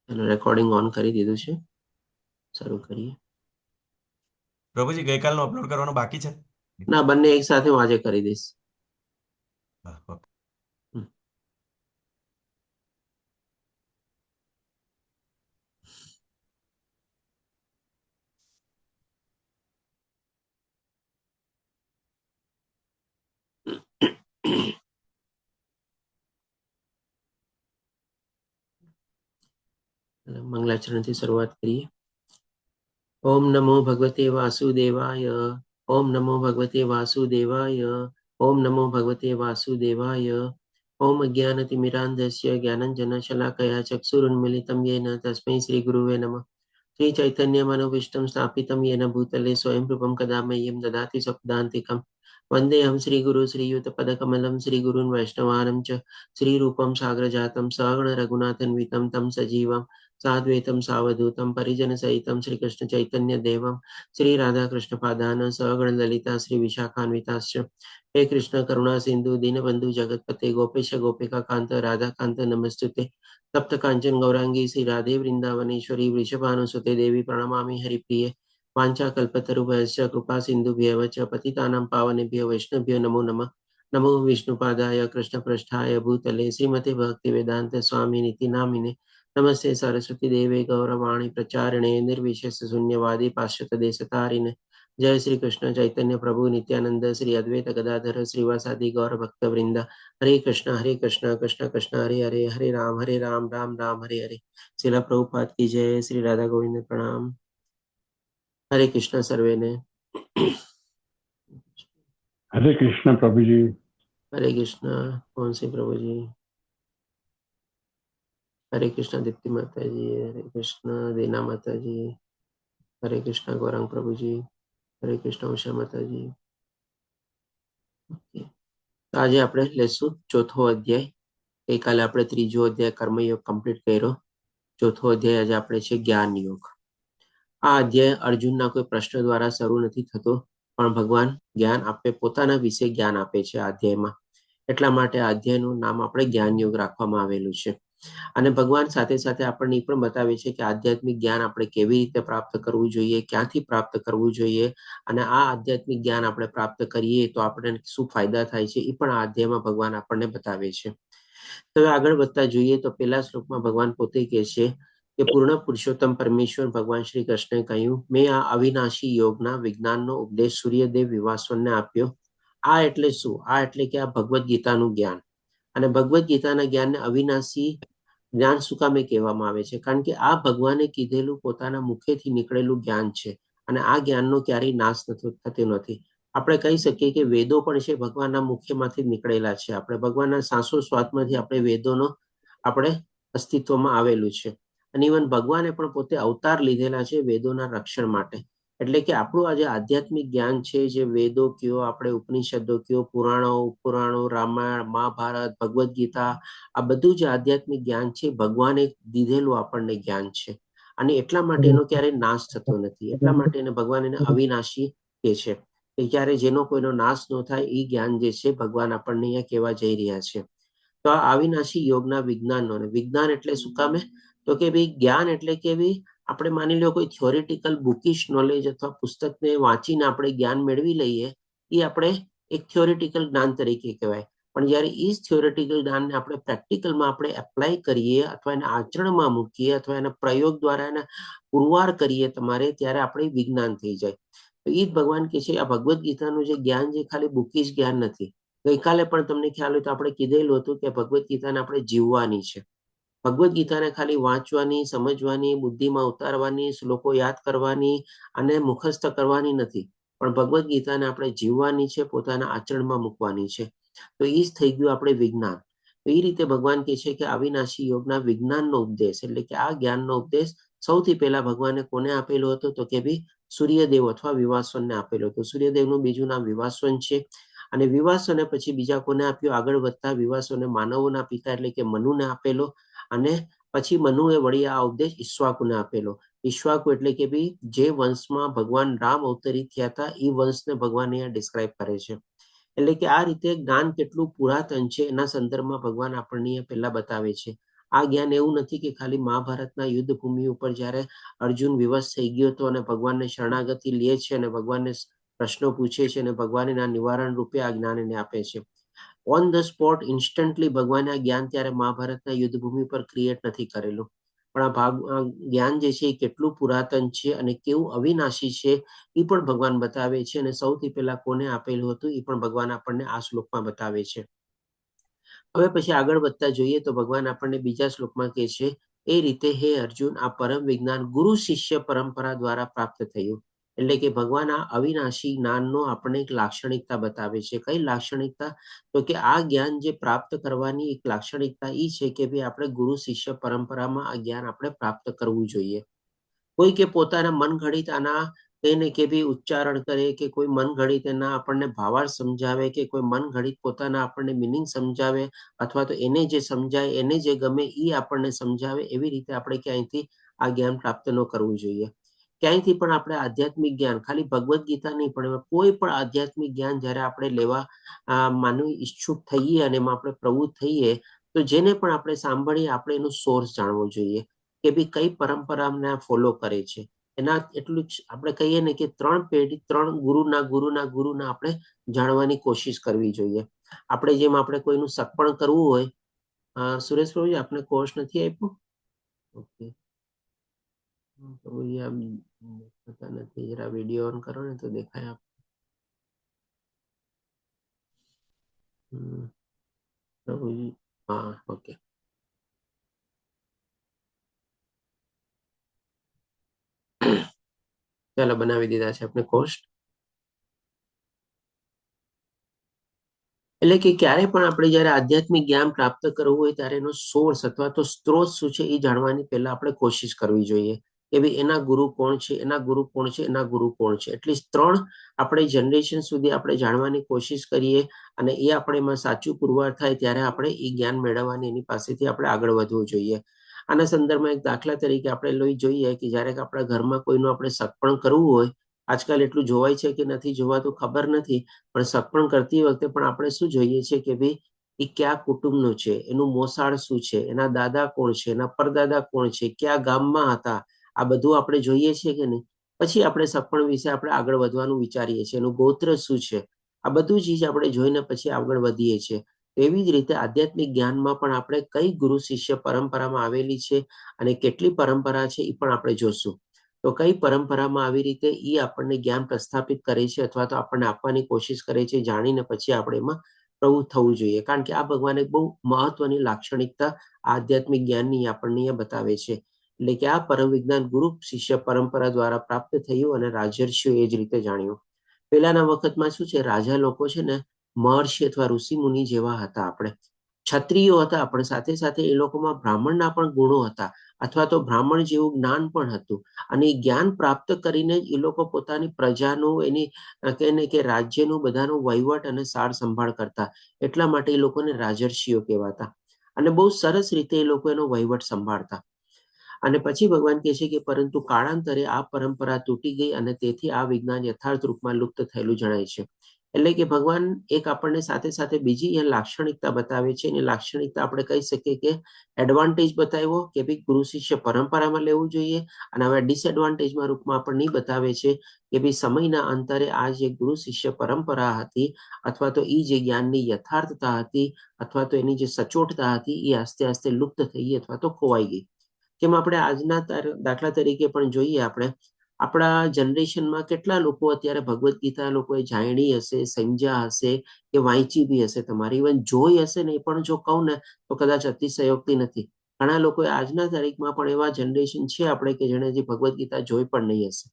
Recording on કરી દીધું છે, શરૂ કરીએ. પ્રભુજી ગઈકાલનું અપલોડ કરવાનું બાકી છે? ના, બંને એક સાથે હું આજે કરી દઈશ. ઓકે. મંગલાચરણથી શરૂઆત કરીએ. ઓમ નમો ભગવતે વાસુદેવાય. ઓમ નમો ભગવતે વાસુદેવાય. ઓમ નમો ભગવતે વાસુદેવાય. ઓમ જ્ઞાનતિમિરાન્ધસ્ય જ્ઞાનંજન શલાકયા ચક્ષુરુન્મિલિतं येन તસ્मै શ્રી ગુરુવે નમઃ. શ્રી ચૈતન્યમનોભીષ્ટં સ્થાપિतं येन भूतले स्वयं रूपं कदा मह्यं ददाति स्वपदान्तिकं. वन्देऽहं श्रीगुरु श्रीयुतपदकमलं श्रीगुरून् वैष्णवानं च श्रीरूपं साग्रजातं सगण रघुनाथन्वितं तं सजीवं साद्वैतं सावधूतं परिजनसहितं श्रीकृष्णचैतन्यदेवं श्रीराधाकृष्णपादान् सगण ललिता श्रीविशाखान्विताश्च. हे कृष्ण करुणा सिंधु दीनबंधु जगतपते गोपेश गोपिका कांत राधा कांत नमस्तुते. तप्त कांचन गौरांगी श्री राधे वृंदावनेश्वरी वृषभानुसुते देवी प्रणमामि हरिप्रिये. वाञ्छाकल्पतरुभ्यश्च कृपा सिन्धुभ्येव च पतितानां पावनेभ्यो वैष्णवेभ्यो नमो नमः. नमो विष्णुपादाय कृष्णपृष्ठाय भूतले श्रीमते भक्तिवेदान्त स्वामिनिति नामिने. नमस्ते सरस्वती देवे गौरवाणी प्रचारिणे निर्विशेष शून्यवादी पाश्चात्य देशतारिणे. जय श्री कृष्ण चैतन्य प्रभु नित्यानंद श्री अद्वैत गदाधर श्रीवासादि गौर भक्त वृंदा. हरे कृष्ण कृष्ण कृष्ण हरे हरे, हरे राम राम राम हरे हरे. श्रील प्रभुपाद की जय. श्री राधा गोविंद प्रणाम. हरे कृष्ण सर्वे ने. हरे कृष्ण प्रभु जी. हरे कृष्ण. कौन से प्रभु जी? हरे कृष्ण दीप्ति माता जी. हरे कृष्ण दीना माता जी. हरे कृष्ण गौरंग प्रभु जी. हरे कृष्ण उषा माता जी. तो आज આપણે લેશું ચોથો અધ્યાય. ગઈકાલે આપણે ત્રીજો અધ્યાય કર્મયોગ કમ્પ્લીટ કર્યો. ચોથો અધ્યાય આજે આપણે છે જ્ઞાન યોગ. આ અધ્યાય અર્જુનના કોઈ પ્રશ્ન દ્વારા શરૂ નથી થતો, પણ ભગવાન જ્ઞાન આપે પોતાના વિશે જ્ઞાન આપે છે આ અધ્યાયમાં. એટલા માટે આ અધ્યાયનું નામ આપણે જ્ઞાન યોગ રાખવામાં આવેલું છે. અને ભગવાન સાથે સાથે આપણને એ પણ બતાવે છે કે આધ્યાત્મિક જ્ઞાન આપણે કેવી રીતે પ્રાપ્ત કરવું જોઈએ, ક્યાંથી પ્રાપ્ત કરવું જોઈએ, અને આ આધ્યાત્મિક જ્ઞાન આપણે પ્રાપ્ત કરીએ તો આપણને શું ફાયદા થાય છે એ પણ આ અધ્યાયમાં ભગવાન આપણને બતાવે છે. તો હવે આગળ વધતા જોઈએ તો પહેલા શ્લોકમાં ભગવાન પોતે કહે છે કે પૂર્ણ પુરુષોત્તમ પરમેશ્વર ભગવાન શ્રી કૃષ્ણે કહ્યું, મેં આ અવિનાશી યોગના વિજ્ઞાનનો ઉપદેશ સૂર્યદેવ વિવાસવનને આપ્યો. આ એટલે શું? આ એટલે કે આ ભગવદ્ ગીતાનું જ્ઞાન. અને ભગવદ્ ગીતાના જ્ઞાનને અવિનાશી જ્ઞાન શું કામે કહેવામાં આવે છે? કારણ કે આ ભગવાને કીધેલું પોતાના મુખેથી નીકળેલું જ્ઞાન છે, અને આ જ્ઞાનનો ક્યારેય નાશ થતો નથી. આપણે કહી શકીએ કે વેદો પણ છે ભગવાનના મુખ્યમાંથી નીકળેલા છે. આપણે ભગવાનના શ્વાસોશ્વાસમાંથી આપણે વેદોનો આપણે અસ્તિત્વમાં આવેલું છે. અને ઇવન ભગવાને પણ પોતે અવતાર લીધેલા છે વેદોના રક્ષણ માટે. એટલે કે આપણું આજે આધ્યાત્મિક જ્ઞાન છે, જે વેદો કયો, આપણે ઉપનિષદો કયો, પુરાણો, રામાયણ, મહાભારત, ભગવદ્ ગીતા, આ બધું જે આધ્યાત્મિક જ્ઞાન છે ભગવાને દીધેલું આપણને જ્ઞાન છે. અને એટલા માટે એનો ક્યારેય નાશ થતો નથી. એટલા માટે એને ભગવાન એને અવિનાશી કહે છે કે ક્યારે જેનો કોઈનો નાશ ન થાય એ જ્ઞાન જે છે ભગવાન આપણને અહીંયા કહેવા જઈ રહ્યા છે. તો આ અવિનાશી યોગના વિજ્ઞાનનો, વિજ્ઞાન એટલે શું કામે? તો કે ભાઈ જ્ઞાન એટલે કે ભાઈ આપણે માની લો કોઈ થિયોરિટિકલ બુકિશ નોલેજ અથવા પુસ્તકને વાંચીને આપણે જ્ઞાન મેળવી લઈએ, એ આપણે એક થિયોરિટિકલ જ્ઞાન તરીકે કહેવાય. પણ જ્યારે એ જ થિયોરિટિકલ જ્ઞાનને આપણે પ્રેક્ટિકલમાં આપણે એપ્લાય કરીએ અથવા એને આચરણમાં મૂકીએ અથવા એના પ્રયોગ દ્વારા એને પુરવાર કરીએ તમારે, ત્યારે આપણે વિજ્ઞાન થઈ જાય. તો એ જ ભગવાન કહે છે આ ભગવદ્ ગીતાનું જે જ્ઞાન જે ખાલી બુકિશ જ્ઞાન નથી. ગઈકાલે પણ તમને ખ્યાલ હોય તો આપણે કીધેલું હતું કે ભગવદ્ ગીતાને આપણે જીવવાની છે. ભગવદ્ ગીતાને ખાલી વાંચવાની, સમજવાની, બુદ્ધિમાં ઉતારવાની, શ્લોકો યાદ કરવાની અને મુખસ્થ કરવાની નથી, પણ ભગવદ્ ગીતાને આપણે જીવવાની છે, પોતાના આચરણમાં મૂકવાની છે. તો એ જ થઈ ગયું આપણે વિજ્ઞાન. તો એ રીતે ભગવાન કહે છે કે અવિનાશી યોગના વિજ્ઞાનનો ઉપદેશ એટલે કે આ જ્ઞાનનો ઉપદેશ સૌથી પહેલા ભગવાને કોને આપેલો હતો? તો કે ભાઈ સૂર્યદેવ અથવા વિવાસવનને આપેલો હતો. સૂર્યદેવનું બીજું નામ વિવાસવન છે. અને વિવાસોને પછી બીજા કોને આપ્યો? આગળ વધતા વિવાસોને માનવોના પિતા એટલે કે મનુને આપેલો. અને પછી મનુએ વળી આ ઉપદેશ ઈક્ષ્વાકુને આપેલો. ઈક્ષ્વાકુ એટલે કે ભાઈ જે વંશમાં ભગવાન રામ અવતરિત થયા હતા એ વંશને ભગવાન અહીંયા ડિસ્ક્રાઇબ કરે છે. એટલે કે આ રીતે જ્ઞાન કેટલું પુરાતન છે એના સંદર્ભમાં ભગવાન આપણને પહેલા બતાવે છે. આ જ્ઞાન એવું નથી કે ખાલી મહાભારતના યુદ્ધ ભૂમિ ઉપર જ્યારે અર્જુન વિવશ થઈ ગયો હતો અને ભગવાનને શરણાગતિ લે છે અને ભગવાનને પ્રશ્નો પૂછે છે અને ભગવાન એના નિવારણ રૂપે આ જ્ઞાન એને આપે છે. ઓન ધ સ્પોટ ઇન્સ્ટન્ટલી ભગવાને આ જ્ઞાન ત્યારે મહાભારતના યુદ્ધ ભૂમિ પર ક્રિએટ નથી કરેલું, પણ આ જ્ઞાન જે છે એ કેટલું પુરાતન છે અને કેવું અવિનાશી છે એ પણ ભગવાન બતાવે છે. અને સૌથી પહેલા કોને આપેલું હતું એ પણ ભગવાન આપણને આ શ્લોકમાં બતાવે છે. હવે પછી આગળ વધતા જોઈએ તો ભગવાન આપણને બીજા શ્લોકમાં કહે છે, એ રીતે હે અર્જુન, આ પરમ વિજ્ઞાન ગુરુ શિષ્ય પરંપરા દ્વારા પ્રાપ્ત થયું. એટલે કે ભગવાન આ અવિનાશી જ્ઞાનનો આપણને એક લાક્ષણિકતા બતાવે છે. કઈ લાક્ષણિકતા? તો કે આ જ્ઞાન જે પ્રાપ્ત કરવાની એક લાક્ષણિકતા એ છે કે ભાઈ આપણે ગુરુ શિષ્ય પરંપરામાં આ જ્ઞાન આપણે પ્રાપ્ત કરવું જોઈએ. કોઈ કે પોતાના મન ઘડિત આના કહીને કે ભાઈ ઉચ્ચારણ કરે, કે કોઈ મન ઘડિત એના આપણને ભાવાર્થ સમજાવે, કે કોઈ મન ઘડિત પોતાના આપણને મિનિંગ સમજાવે, અથવા તો એને જે સમજાય એને જે ગમે એ આપણને સમજાવે, એવી રીતે આપણે ક્યાંયથી આ જ્ઞાન પ્રાપ્ત ન કરવું જોઈએ. ક્યાંયથી પણ આપણે આધ્યાત્મિક જ્ઞાન, ખાલી ભગવદ્ ગીતા નહીં પણ કોઈ પણ આધ્યાત્મિક જ્ઞાન જ્યારે આપણે લેવા માનવી ઈચ્છુક થઈએ અને એમાં આપણે પ્રવૃત્ત થઈએ, તો જેને પણ આપણે સાંભળીએ આપણે એનું સોર્સ જાણવો જોઈએ કે ભાઈ કઈ પરંપરાને ફોલો કરે છે. એના એટલું જ આપણે કહીએ ને કે 3 પેઢી 3 ગુરુના આપણે જાણવાની કોશિશ કરવી જોઈએ. આપણે જેમ આપણે કોઈનું સગપણ કરવું હોય, સુરેશ પ્રભુજી આપને કોર્સ નથી આપ્યો? ઓકે, પ્રભુજી આમ પતા નથી, જરા વિડીયો ઓન કરો ને તો દેખાય આપ. પ્રભુજી હા, ઓકે. ચાલો બનાવી દીધા છે આપણે કોર્સ. એટલે કે ક્યારે પણ આપણે જયારે આધ્યાત્મિક જ્ઞાન પ્રાપ્ત કરવું હોય ત્યારે એનો સોર્સ અથવા તો સ્ત્રોત શું છે એ જાણવાની પહેલા આપણે કોશિશ કરવી જોઈએ કે ભાઈ એના ગુરુ કોણ છે, એના ગુરુ કોણ છે, એના ગુરુ કોણ છે. એટલીસ્ટ 3 આપણે જનરેશન સુધી આપણે જાણવાની કોશિશ કરીએ અને એ આપણે એમાં સાચું પુરવાર થાય ત્યારે આપણે એ જ્ઞાન મેળવવાની એની પાસેથી આપણે આગળ વધવું જોઈએ. આના સંદર્ભમાં એક દાખલા તરીકે આપણે લઈ જોઈએ કે જ્યારે આપણા ઘરમાં કોઈનું આપણે સગપણ કરવું હોય, આજકાલ એટલું જોવાય છે કે નથી જોવાતું ખબર નથી, પણ સગપણ કરતી વખતે પણ આપણે શું જોઈએ છે કે ભાઈ એ કયા કુટુંબનું છે, એનું મોસાળ શું છે, એના દાદા કોણ છે, એના પરદાદા કોણ છે, કયા ગામમાં હતા, આ બધું આપણે જોઈએ છીએ કે નહીં. પછી આપણે સગપણ વિશે આપણે આગળ વધવાનું વિચારીએ છીએ, એનું ગોત્ર શું છે, આ બધું ચીજ આપણે જોઈને પછી આગળ વધીએ છીએ. એવી જ રીતે આધ્યાત્મિક જ્ઞાનમાં પણ આપણે કઈ ગુરુ શિષ્ય પરંપરામાં આવેલી છે અને કેટલી પરંપરા છે એ પણ આપણે જોશું. તો કઈ પરંપરામાં આવી રીતે એ આપણને જ્ઞાન પ્રસ્થાપિત કરે છે અથવા તો આપણને આપવાની કોશિશ કરે છે, જાણીને પછી આપણે એમાં પ્રવૃત્ત થવું જોઈએ. કારણ કે આ ભગવાન એક બહુ મહત્વની લાક્ષણિકતા આધ્યાત્મિક જ્ઞાનની આપણને બતાવે છે. એટલે કે આ પરમ વિજ્ઞાન ગુરુ શિષ્ય પરંપરા દ્વારા પ્રાપ્ત થયું અને રાજર્ષિઓ એ જ રીતે જાણ્યું. પહેલાના વખતમાં શું છે, રાજા લોકો છે ને મહર્ષિ અથવા ઋષિ મુનિ જેવા હતા. આપણે ક્ષત્રિયો હતા પણ સાથે સાથે એ લોકોમાં બ્રાહ્મણના પણ ગુણો હતા અથવા તો બ્રાહ્મણ જેવું જ્ઞાન પણ હતું. અને એ જ્ઞાન પ્રાપ્ત કરીને એ લોકો પોતાની પ્રજાનું, એની કહીને કે રાજ્યનું બધાનું વહીવટ અને સાર સંભાળ કરતા. એટલા માટે એ લોકોને રાજર્ષિઓ કહેવાતા અને બહુ સરસ રીતે એ લોકો એનો વહીવટ સંભાળતા. અને પછી ભગવાન કહે છે કે પરંતુ કાળાંતરે આ પરંપરા તૂટી ગઈ અને તેથી આ વિજ્ઞાન યથાર્થ રૂપમાં લુપ્ત થયેલું જણાય છે. એટલે કે ભગવાન એક આપણને સાથે સાથે બીજી એ લાક્ષણિકતા બતાવે છે. એની લાક્ષણિકતા આપણે કહી શકીએ કે એડવાન્ટેજ બતાવ્યો કે ભાઈ ગુરુ શિષ્ય પરંપરામાં લેવું જોઈએ, અને હવે ડિસએડવાન્ટેજમાં રૂપમાં આપણને બતાવે છે કે ભાઈ સમયના અંતરે આ જે ગુરુ શિષ્ય પરંપરા હતી અથવા તો એ જે જ્ઞાનની યથાર્થતા હતી અથવા તો એની જે સચોટતા હતી એ આસ્તે આસ્તે લુપ્ત થઈ ગઈ અથવા તો ખોવાઈ ગઈ. કેમ આપણે આજના દાખલા તરીકે પણ જોઈએ, આપણે આપણા જનરેશનમાં કેટલા લોકો અત્યારે ભગવદ્ ગીતા લોકોએ જાણી હશે, સમજ્યા હશે કે વાંચી બી હશે, તમારી ઇવન જોઈ હશે ને, એ પણ જો કહું ને તો કદાચ અતિશયોક્તિ નથી. ઘણા લોકો આજના તારીખમાં પણ એવા જનરેશન છે આપણે કે જેણે જે ભગવદ્ ગીતા જોઈ પણ નહીં હશે.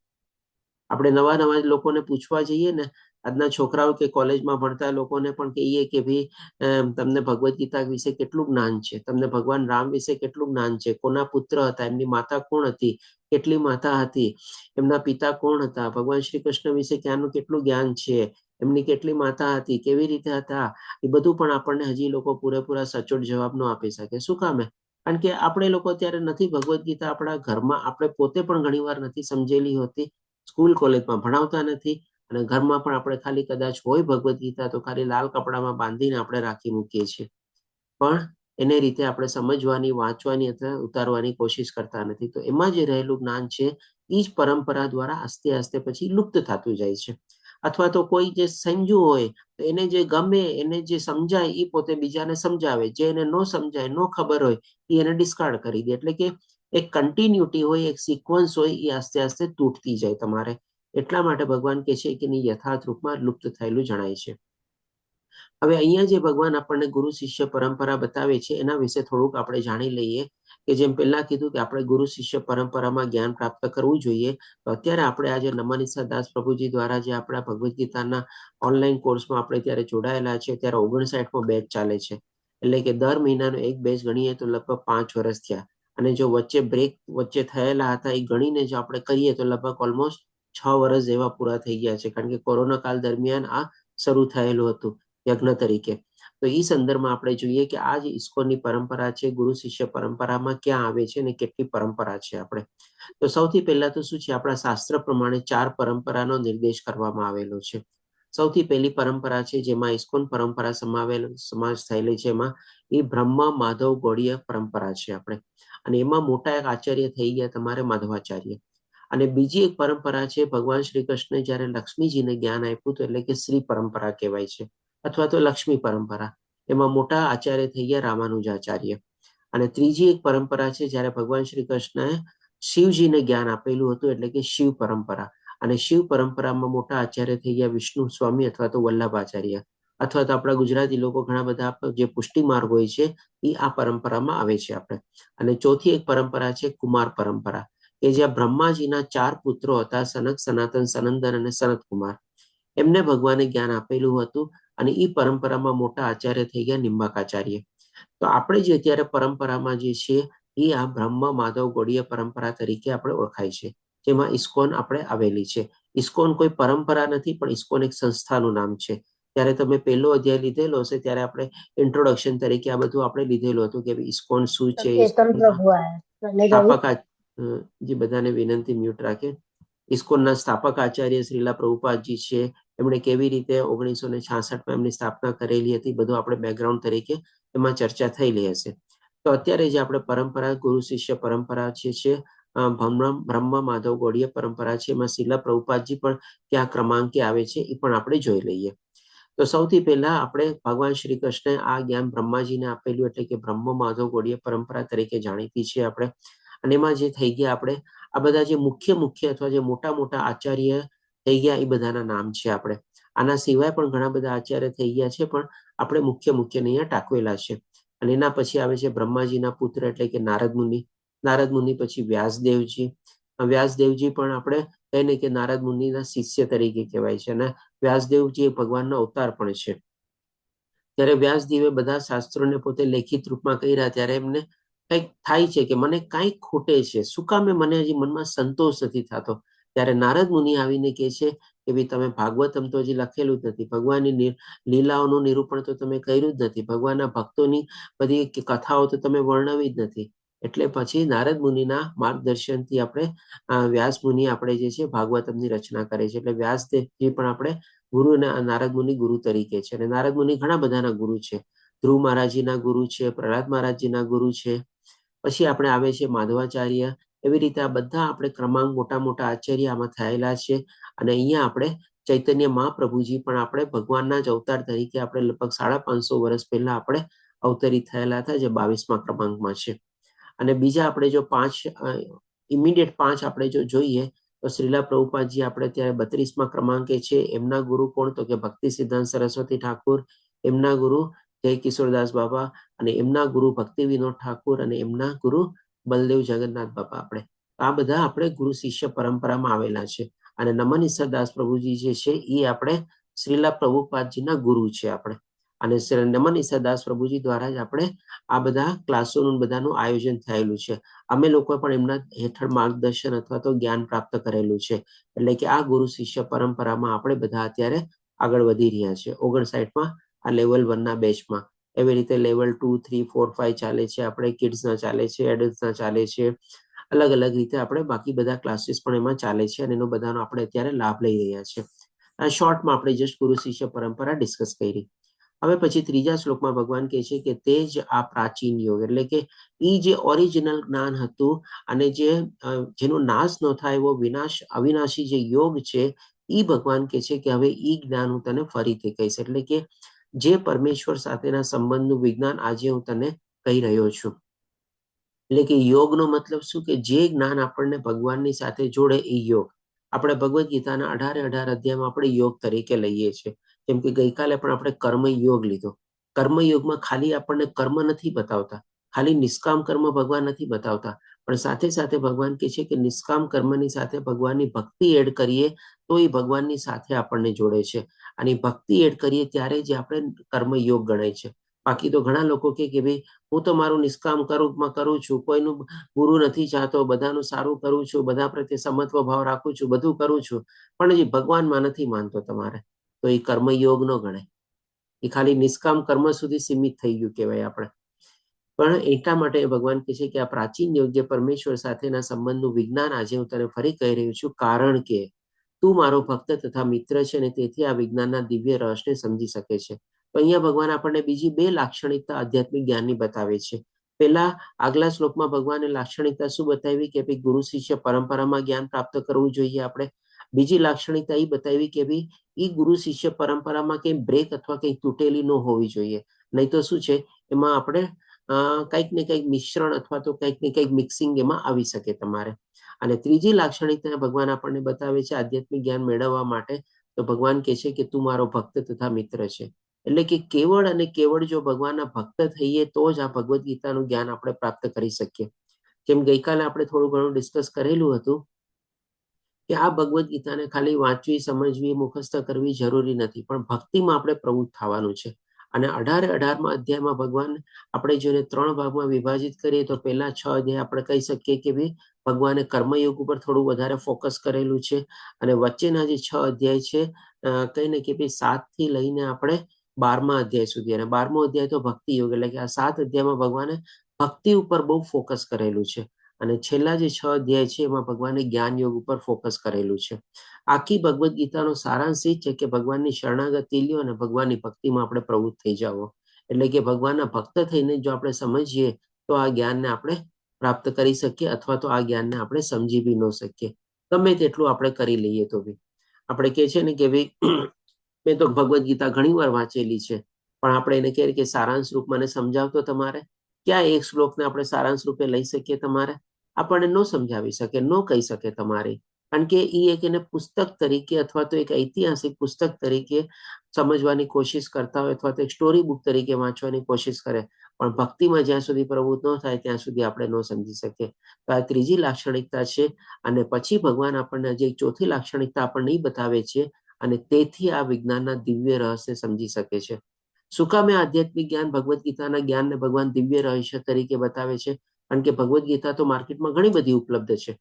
આપણે નવા લોકોને પૂછવા જઈએ ને, આજના છોકરાઓ કે કોલેજમાં ભણતા લોકોને પણ કહીએ કે ભાઈ તમને ભગવદ્ ગીતા વિશે કેટલું જ્ઞાન છે, તમને ભગવાન રામ વિશે કેટલું જ્ઞાન છે, કોના પુત્ર હતા, એમની માતા કોણ હતી, કેટલી માતા હતી, એમના પિતા કોણ હતા, ભગવાન શ્રી કૃષ્ણ વિશે ક્યાંનું કેટલું જ્ઞાન છે, એમની કેટલી માતા હતી, કેવી રીતે હતા, એ બધું પણ આપણને હજી લોકો પૂરેપૂરા સચોટ જવાબ ન આપી શકે. શું કામે? કારણ કે આપણે લોકો અત્યારે નથી ભગવદ્ ગીતા આપણા ઘરમાં, આપણે પોતે પણ ઘણીવાર નથી સમજેલી હોતી, સ્કૂલ કોલેજમાં ભણાવતા નથી, અને ઘરમાં પણ આપણે ખાલી કદાચ હોય ભગવદ્ ગીતા તો ખાલી લાલ કપડામાં બાંધીને આપણે રાખી મૂકીએ છીએ. પણ એને રીતે આપણે સમજવાની, વાંચવાની અથવા ઉતારવાની કોશિશ કરતા નથી. તો એમાં જે રહેલું જ્ઞાન છે એ જ પરંપરા દ્વારા આસ્તે આસ્તે પછી લુપ્ત થતું જાય છે. અથવા તો કોઈ જે સમજ્યું હોય તો એને જે ગમે, એને જે સમજાય એ પોતે બીજાને સમજાવે, જે એને ન સમજાય, ન ખબર હોય એ એને ડિસ્કાર્ડ કરી દે. એટલે કે એક કન્ટિન્યુટી હોય, એક સિક્વન્સ હોય, એ આસ્તે આસ્તે તૂટતી જાય તમારે. એટલા માટે ભગવાન કહે છે કે યથાર્થ રૂપમાં લુપ્ત થયેલું જણાય છે. હવે અહીંયા જે ભગવાન આપણને ગુરુ શિષ્ય પરંપરા બતાવે છે એના વિશે થોડુંક આપણે જાણી લઈએ. કે જેમ પહેલા કીધું કે આપણે ગુરુ શિષ્ય પરંપરામાં જ્ઞાન પ્રાપ્ત કરવું જોઈએ. તો અત્યારે આપણે આજે નમન દાસ પ્રભુજી દ્વારા જે આપણા ભગવદ્ ગીતાના ઓનલાઈન કોર્સમાં આપણે ત્યારે જોડાયેલા છે, ત્યારે 59મો બેચ ચાલે છે. એટલે કે દર મહિનાનો એક બેચ ગણીએ તો લગભગ 5 વર્ષ થયા. અને જો વચ્ચે બ્રેક વચ્ચે થયેલા હતા એ ગણીને જો આપણે કરીએ તો લગભગ ઓલમોસ્ટ 6 વર્ષ જેવા પૂરા થઈ ગયા છે. કારણ કે કોરોના કાળ દરમિયાન આ શરૂ થયેલું હતું યજ્ઞ તરીકે. તો એ સંદર્ભમાં આપણે જોઈએ કે આ જે ઇસ્કોનની પરંપરા છે, ગુરુ શિષ્ય પરંપરામાં ક્યાં આવે છે અને કેટલી પરંપરા છે આપણે. તો સૌથી પહેલા તો શું છે, આપણા શાસ્ત્ર પ્રમાણે 4 પરંપરાનો નિર્દેશ કરવામાં આવેલો છે. સૌથી પહેલી પરંપરા છે જેમાં ઇસ્કોન પરંપરા સમાવેશ થયેલી છે, એમાં એ બ્રહ્મ માધવ ગૌડીય પરંપરા છે આપણે. અને એમાં મોટા એક આચાર્ય થઈ ગયા તમારે માધવાચાર્ય. અને બીજી એક પરંપરા છે, ભગવાન શ્રી કૃષ્ણે જયારે લક્ષ્મીજીને જ્ઞાન આપ્યું હતું, એટલે કે શ્રી પરંપરા કહેવાય છે, અથવા તો લક્ષ્મી પરંપરા. એમાં મોટા આચાર્ય થઈ ગયા રામાનુજાચાર્ય. અને ત્રીજી એક પરંપરા છે જયારે ભગવાન શ્રી કૃષ્ણએ શિવજીને જ્ઞાન આપેલું હતું, એટલે કે શિવ પરંપરા. અને શિવ પરંપરામાં મોટા આચાર્ય થઈ ગયા વિષ્ણુ સ્વામી અથવા તો વલ્લભાચાર્ય. અથવા તો આપણા ગુજરાતી લોકો ઘણા બધા જે પુષ્ટિ માર્ગ હોય છે એ આ પરંપરામાં આવે છે આપણે. અને ચોથી એક પરંપરા છે કુમાર પરંપરા, કે જ્યાં બ્રહ્માજીના 4 પુત્રો હતા, સનક, સનાતન, સનંદન અને સનત કુમાર. એમને ભગવાને જ્ઞાન આપેલું હતું. અને એ પરંપરામાં મોટા આચાર્ય થઈ ગયા નિંબાકાચાર્ય. તો આપણે જે અત્યારે પરંપરામાં જે છે એ આ બ્રહ્મ માધવ ગૌડીય પરંપરા તરીકે આપણે ઓળખાય છે, જેમાં ઇસ્કોન આપણે આવેલી છે. ઇસ્કોન કોઈ પરંપરા નથી, પણ ઇસ્કોન એક સંસ્થાનું નામ છે. ત્યારે તમે પહેલો અધ્યાય લીધેલો હશે ત્યારે આપણે ઇન્ટ્રોડક્શન તરીકે આ બધું આપણે લીધેલું હતું કે ઇસ્કોન શું છે. સ્થાપક જે બધાને વિનંતી મ્યુટ રાખે. ઇસ્કોનના સ્થાપક આચાર્ય શ્રીલા પ્રભુપાદજી છે, એમણે કેવી રીતે 1966માં એમની સ્થાપના કરેલી હતી, બધું આપણે બેકગ્રાઉન્ડ તરીકે એમાં ચર્ચા થયેલી હશે. તો અત્યારે જે આપણે પરંપરા ગુરુ શિષ્ય પરંપરા છે બ્રહ્મ માધવ ગૌડીય પરંપરા છે, એમાં શ્રીલા પ્રભુપાદજી પણ ક્યાં ક્રમાંકે આવે છે એ પણ આપણે જોઈ લઈએ. તો સૌથી પહેલા આપણે ભગવાન શ્રી કૃષ્ણે આ જ્ઞાન બ્રહ્માજીને આપેલું, એટલે કે બ્રહ્મ માધવ ગૌડીય પરંપરા તરીકે જાણીતી છે આપણે. અને એમાં જે થઈ ગયા આપણે આ બધા જે મુખ્ય અથવા જે મોટા મોટા આચાર્ય થઈ ગયા એ બધાના નામ છે આપણે. આના સિવાય પણ ઘણા બધા આચાર્ય થઈ ગયા છે, પણ આપણે મુખ્ય અહીંયા ટાંકવેલા છે. અને એના પછી આવે છે બ્રહ્માજીના પુત્ર એટલે કે નારદ મુનિ. નારદ મુનિ પછી વ્યાસદેવજી. વ્યાસદેવજી પણ આપણે કહીને કે નારદ મુનિના શિષ્ય તરીકે કહેવાય છે. અને વ્યાસદેવજી એ ભગવાનનો અવતાર પણ છે. ત્યારે વ્યાસદેવે બધા શાસ્ત્રોને પોતે લેખિત રૂપમાં કર્યા, ત્યારે એમને કંઈક થાય છે કે મને કાંઈક ખૂટે છે, શું કામે મને હજી મનમાં સંતોષ નથી થતો. ત્યારે નારદ મુનિ આવીને કહે છે કે ભાઈ તમે ભાગવતમ તો હજી લખેલું જ નથી, ભગવાનની લીલાઓનું નિરૂપણ તો તમે કર્યું જ નથી, ભગવાનના ભક્તોની બધી કથાઓ તો તમે વર્ણવી જ નથી. એટલે પછી નારદ મુનિના માર્ગદર્શનથી આપણે વ્યાસ મુનિ આપણે જે છે ભાગવતમની રચના કરે છે. એટલે વ્યાસદેવજી પણ આપણે ગુરુ અને નારદ મુનિ ગુરુ તરીકે છે. અને નારદ મુનિ ઘણા બધાના ગુરુ છે. ધ્રુવ મહારાજજીના ગુરુ છે, પ્રહલાદ મહારાજજીના ગુરુ છે. પછી આપણે આવે છે માધવાચાર્ય. એવી રીતે આ બધા આપણે ક્રમાંક મોટા મોટા આચાર્ય આમાં થયેલા છે. અને અહીંયા આપણે ચૈતન્ય મહાપ્રભુજી પણ આપણે ભગવાનના જ અવતાર તરીકે આપણે લગભગ 550 વર્ષ પહેલા આપણે અવતરિત થયેલા હતા, જે 22મા ક્રમાંકમાં છે. અને બીજા આપણે જો 5 ઇમિડિયેટ 5 આપણે જો જોઈએ તો શ્રીલા પ્રભુપાદજી આપણે ત્યારે 32મા ક્રમાંકે છે. એમના ગુરુ કોણ? તો કે ભક્તિ સિદ્ધાંત સરસ્વતી ઠાકુર, એમના ગુરુ જય કિશોરદાસ બાબા, અને એમના ગુરુ ભક્તિ વિનોદ ઠાકુર, અને એમના ગુરુ બલદેવ જગન્નાથ બાબા. આપણે આ બધા આપણે ગુરુ શિષ્ય પરંપરામાં આવેલા છે. અને નમન દાસ પ્રભુજી જે છે એ આપણે શ્રીલા પ્રભુપાદજીના ગુરુ છે આપણે. અને નમન દાસ પ્રભુજી દ્વારા જ આપણે આ બધા ક્લાસોનું બધાનું આયોજન થયેલું છે. અમે લોકો પણ એમના હેઠળ માર્ગદર્શન અથવા તો જ્ઞાન પ્રાપ્ત કરેલું છે. એટલે કે આ ગુરુ શિષ્ય પરંપરામાં આપણે બધા અત્યારે આગળ વધી રહ્યા છે. 59માં આ લેવલ 1ના બેચમાં. એવી રીતે લેવલ 2, 3, 4, 5 ચાલે છે. આપણે કિડ્સના ચાલે છે, એડલ્ટના ચાલે છે. અલગ અલગ રીતે આપણે બાકી બધા ક્લાસીસ પણ એમાં ચાલે છે. અને એનો બધાનો આપણે અત્યારે લાભ લઈ રહ્યા છે. આ શોર્ટમાં આપણે જસ્ટ ગુરુ શિષ્ય પરંપરા ડિસ્કસ કરી. હવે પછી ત્રીજા શ્લોકમાં ભગવાન કહે છે કે તે જ આ પ્રાચીન યોગ, એટલે કે એ જે ઓરિજિનલ જ્ઞાન હતું અને જેનો નાશ ન થાય એવો અવિનાશી જે યોગ છે, એ ભગવાન કહે છે કે હવે એ જ્ઞાન હું તને ફરીથી કહીશ. એટલે કે જે પરમેશ્વર સાથેના સંબંધનું વિજ્ઞાન આજે હું તને કહી રહ્યો છું. એટલે કે યોગનો મતલબ શું? કે જે જ્ઞાન આપણને ભગવાનની સાથે જોડે એ યોગ. આપણે ભગવદ્ ગીતાના 18 અધ્યાયમાં આપણે યોગ તરીકે લઈએ છીએ. જેમ કે ગઈકાલે પણ આપણે કર્મ યોગ લીધો. કર્મયોગમાં ખાલી આપણને કર્મ નથી બતાવતા, ખાલી નિષ્કામ કર્મ ભગવાન નથી બતાવતા, પણ સાથે સાથે ભગવાન કહે છે કે નિષ્કામ કર્મની સાથે ભગવાનની ભક્તિ એડ કરીએ તો એ ભગવાનની સાથે આપણને જોડે છે. અને ભક્તિ એડ કરીએ ત્યારે જ આપણે કર્મયોગ ગણાય છે. બાકી તો ઘણા લોકો કે ભાઈ હું તો મારું નિષ્કામ કરું છું, કોઈનું ગુરુ નથી ચાહતો, બધાનું સારું કરું છું, બધા પ્રત્યે સમત્વ ભાવ રાખું છું, બધું કરું છું, પણ હજી ભગવાનમાં નથી માનતો તમારે, તો એ કર્મયોગ ન ગણાય. એ ખાલી નિષ્કામ કર્મ સુધી સીમિત થઈ ગયું કહેવાય આપણે. પણ એટલા માટે ભગવાન કહે છે કે આ પ્રાચીન યોગ જે પરમેશ્વર સાથેના સંબંધનું વિજ્ઞાન આજે હું તને ફરી કહી રહ્યો છું, કારણ કે તું મારો ભક્ત તથા મિત્ર છે અને તેથી આ વિજ્ઞાનના દિવ્ય રહસ્યને સમજી શકે છે. તો અહીંયા ભગવાન આપણને બીજી 2 લાક્ષણિકતા આધ્યાત્મિક જ્ઞાનની બતાવે છે. પહેલા આગલા શ્લોકમાં ભગવાને લાક્ષણિકતા શું બતાવી? કે ભાઈ ગુરુ શિષ્ય પરંપરામાં જ્ઞાન પ્રાપ્ત કરવું જોઈએ આપણે. બીજી લાક્ષણિકતા એ બતાવી કે ભાઈ એ ગુરુ શિષ્ય પરંપરામાં કંઈ બ્રેક અથવા કંઈ તૂટેલી ન હોવી જોઈએ. નહીં તો શું છે, એમાં આપણે કંઈક ને કંઈક મિશ્રણ અથવા તો કંઈક ને કંઈક મિક્સિંગ એમાં આવી શકે તમારે. અને ત્રીજી લાક્ષણિકતા ભગવાન આપણને બતાવે છે આધ્યાત્મિક જ્ઞાન મેળવવા માટે. તો ભગવાન કહે છે કે તું મારો ભક્ત તથા મિત્ર છે. એટલે કે કેવળ અને કેવળ જો ભગવાનના ભક્ત થઈએ તો જ આ ભગવદ્ ગીતાનું જ્ઞાન આપણે પ્રાપ્ત કરી શકીએ. જેમ ગઈકાલે આપણે થોડું ઘણું ડિસ્કસ કરેલું હતું કે આ ભગવદ્ ગીતાને ખાલી વાંચવી, સમજવી, મુખસ્થ કરવી જરૂરી નથી, પણ ભક્તિમાં આપણે પ્રવૃત્ત થવાનું છે. અને 18માં અધ્યાયમાં ભગવાન આપણે જેને 3 ભાગમાં વિભાજિત કરીએ તો પહેલા 6 અધ્યાય આપણે કહી શકીએ કે ભાઈ ભગવાને કર્મયોગ ઉપર થોડું વધારે ફોકસ કરેલું છે. અને વચ્ચેના જે 6 અધ્યાય છે કહીને કે ભાઈ 7 થી લઈને આપણે 12મા અધ્યાય સુધી, અને 12મો અધ્યાય તો ભક્તિ યોગ, એટલે કે આ 7 અધ્યાયમાં ભગવાને ભક્તિ ઉપર બહુ ફોકસ કરેલું છે. અને છેલ્લા જે 6 અધ્યાય છે એમાં ભગવાને જ્ઞાન યોગ ઉપર ફોકસ કરેલું છે. આખી ભગવદ્ ગીતાનો સારાંશ એ છે કે ભગવાનની શરણાગતિ લ્યો અને ભગવાનની ભક્તિમાં આપણે પ્રવૃત્ત થઈ જાઓ. એટલે કે ભગવાનના ભક્ત થઈને જો આપણે સમજીએ તો આ જ્ઞાનને આપણે પ્રાપ્ત કરી શકીએ, અથવા તો આ જ્ઞાનને આપણે સમજી બી ન શકીએ. ગમે તેટલું આપણે કરી લઈએ તો બી. આપણે કહે છે ને કે ભાઈ મેં તો ભગવદ્ ગીતા ઘણી વાર વાંચેલી છે, પણ આપણે એને કહીએ કે સારાંશ રૂપ મને સમજાવતો તમારે. ક્યાં એક શ્લોકને આપણે સારાંશ રૂપે લઈ શકીએ તમારે? આપણને ન સમજાવી શકે, ન કહી શકે તમારે. કારણ કે એ એક એને પુસ્તક તરીકે અથવા તો એક ઐતિહાસિક પુસ્તક તરીકે સમજવાની કોશિશ કરતા હોય, અથવા તો એક સ્ટોરી બુક તરીકે વાંચવાની કોશિશ કરે, પણ ભક્તિમાં જ્યાં સુધી પ્રવૃત્ત ન થાય ત્યાં સુધી આપણે ન સમજી શકીએ. તો આ ત્રીજી લાક્ષણિકતા છે. અને પછી ભગવાન આપણને જે ચોથી લાક્ષણિકતા આપણને બતાવે છે, અને તેથી આ વિજ્ઞાનના દિવ્ય રહસ્ય સમજી શકે છે. શું કામ આધ્યાત્મિક જ્ઞાન ભગવદ્ ગીતાના જ્ઞાનને ભગવાન દિવ્ય રહસ્ય તરીકે બતાવે છે? કારણ કે ભગવદ્ ગીતા તો માર્કેટમાં ઘણી બધી ઉપલબ્ધ છે,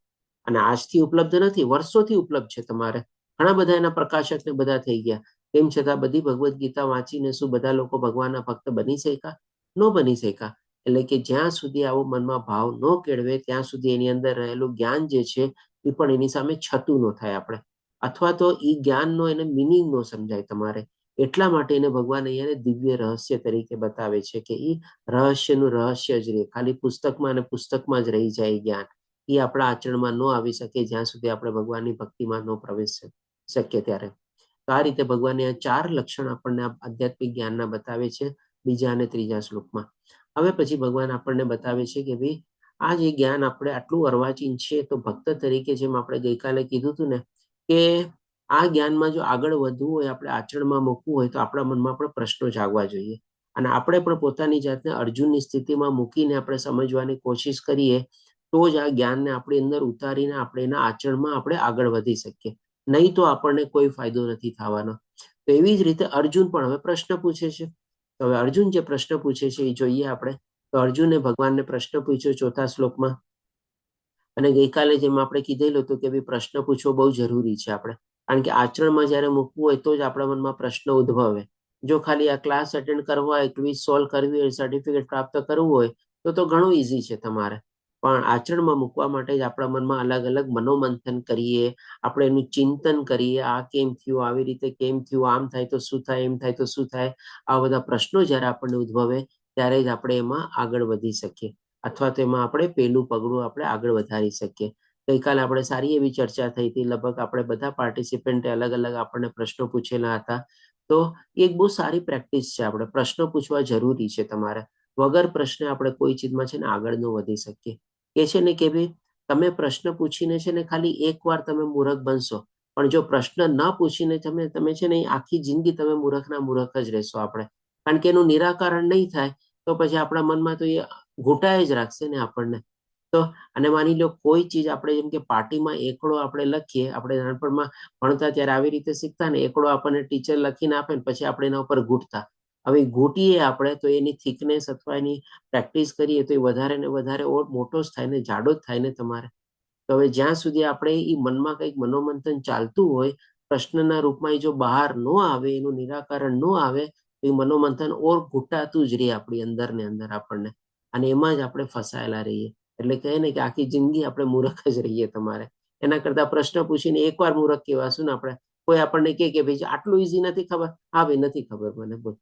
અને આજથી ઉપલબ્ધ નથી, વર્ષોથી ઉપલબ્ધ છે. તમારે ઘણા બધા એના પ્રકાશક ને બધા થઈ ગયા, તેમ છતાં બધી ભગવદ્ ગીતા વાંચીને શું બધા લોકો ભગવાનના ભક્ત બની શક્યા? ન બની શક્યા. એટલે કે જ્યાં સુધી આવો મનમાં ભાવ ન કેળવે ત્યાં સુધી એની અંદર રહેલું જ્ઞાન જે છે એ પણ એની સામે છતું ન થાય આપણે, અથવા તો એ જ્ઞાનનો એને મિનિંગ ન સમજાય તમારે. એટલા માટે એને ભગવાન અહીંયા દિવ્ય રહસ્ય તરીકે બતાવે છે કે એ રહસ્યનું રહસ્ય જ રહે, ખાલી પુસ્તકમાં અને પુસ્તકમાં જ રહી જાય જ્ઞાન. એ આપણા આચરણમાં ન આવી શકે જ્યાં સુધી આપણે ભગવાનની ભક્તિમાં ન પ્રવેશ શકીએ ત્યારે. તો આ રીતે ભગવાને 4 લક્ષણ આપણને આધ્યાત્મિક જ્ઞાનના બતાવે છે બીજા અને ત્રીજા શ્લોકમાં. હવે પછી ભગવાન આપણને બતાવે છે કે ભાઈ આ જે જ્ઞાન આપણે આટલું અર્વાચીન છે, તો ભક્ત તરીકે જેમ આપણે ગઈકાલે કીધું હતું ને કે આ જ્ઞાનમાં જો આગળ વધવું હોય, આપણે આચરણમાં મૂકવું હોય, તો આપણા મનમાં પણ પ્રશ્નો જાગવા જોઈએ. અને આપણે પણ પોતાની જાતને અર્જુનની સ્થિતિમાં મૂકીને આપણે સમજવાની કોશિશ કરીએ તો જ આ જ્ઞાનને આપણી અંદર ઉતારીને આપણે એના આચરણમાં આપણે આગળ વધી શકીએ. નહીં તો આપણને કોઈ ફાયદો નથી થવાનો. તો એવી જ રીતે અર્જુન પણ હવે પ્રશ્ન પૂછે છે. તો હવે અર્જુન જે પ્રશ્ન પૂછે છે એ જોઈએ આપણે. તો અર્જુને ભગવાનને પ્રશ્ન પૂછ્યો 4થા શ્લોકમાં. અને ગઈકાલે જેમ આપણે કીધેલું હતું કે ભાઈ પ્રશ્ન પૂછવો બહુ જરૂરી છે આપણે, કારણ કે આચરણમાં જ્યારે મૂકવું હોય તો જ આપણા મનમાં પ્રશ્ન ઉદ્ભવે. જો ખાલી આ ક્લાસ અટેન્ડ કરવા હોય, ક્વિઝ સોલ્વ કરવી હોય, સર્ટિફિકેટ પ્રાપ્ત કરવું હોય તો ઘણું ઈઝી છે તમારે. પણ આચરણમાં મૂકવા માટે જ આપણા મનમાં અલગ અલગ મનોમંથન કરીએ, આપણે એનું ચિંતન કરીએ, આ કેમ થયું, આવી રીતે કેમ થયું, આમ થાય તો શું થાય, એમ થાય તો શું થાય, આ બધા પ્રશ્નો જ્યારે આપણને ઉદ્ભવે ત્યારે જ આપણે એમાં આગળ વધી શકીએ, અથવા તો એમાં આપણે પેલું પગલું આપણે આગળ વધારી શકીએ. ગઈકાલે આપણે સારી એવી ચર્ચા થઈ હતી, લગભગ આપણે બધા પાર્ટિસિપન્ટે અલગ અલગ આપણને પ્રશ્નો પૂછેલા હતા. તો એક બહુ સારી પ્રેક્ટિસ છે, આપણે પ્રશ્નો પૂછવા જરૂરી છે. તમારે વગર પ્રશ્ને આપણે કોઈ ચીજમાં છે ને આગળ ન વધી શકીએ. કે છે ને કે ભાઈ તમે પ્રશ્ન પૂછીને છે ને ખાલી એકવાર તમે મૂર્ખ બનશો, પણ જો પ્રશ્ન ન પૂછીને તમે છે ને આખી જિંદગી તમે મૂર્ખના મૂર્ખ જ રહેશો. આપણે કારણ કે એનું નિરાકરણ નહીં થાય તો પછી આપણા મનમાં તો એ ઘૂંટાય જ રાખશે ને આપણને. તો અને માની લો કોઈ ચીજ આપણે જેમ કે પાટીમાં એકડો આપણે લખીએ, આપણે નાનપણમાં ભણતા ત્યારે આવી રીતે શીખતા ને, એકડો આપણને ટીચર લખીને આપે ને પછી આપણે એના ઉપર ઘૂંટતા. હવે ઘૂંટીએ આપણે તો એની થિકનેસ અથવા એની પ્રેક્ટિસ કરીએ તો એ વધારે ને વધારે મોટો જ થાય ને જાડો જ થાય ને તમારે. તો હવે જ્યાં સુધી આપણે એ મનમાં કંઈક મનોમંથન ચાલતું હોય, પ્રશ્નના રૂપમાં એ જો બહાર ન આવે, એનું નિરાકરણ ન આવે તો એ મનોમંથન ઓર ઘૂંટાતું જ રહે આપણી અંદર ને અંદર આપણને, અને એમાં જ આપણે ફસાયેલા રહીએ. એટલે કહે ને કે આખી જિંદગી આપણે મૂર્ખ જ રહીએ તમારે. એના કરતા પ્રશ્ન પૂછીને એકવાર મૂર્ખ કહેવાશું ને આપણે. કોઈ આપણને કે ભાઈ આટલું ઈઝી નથી ખબર, હા ભાઈ નથી ખબર મને, બોલ.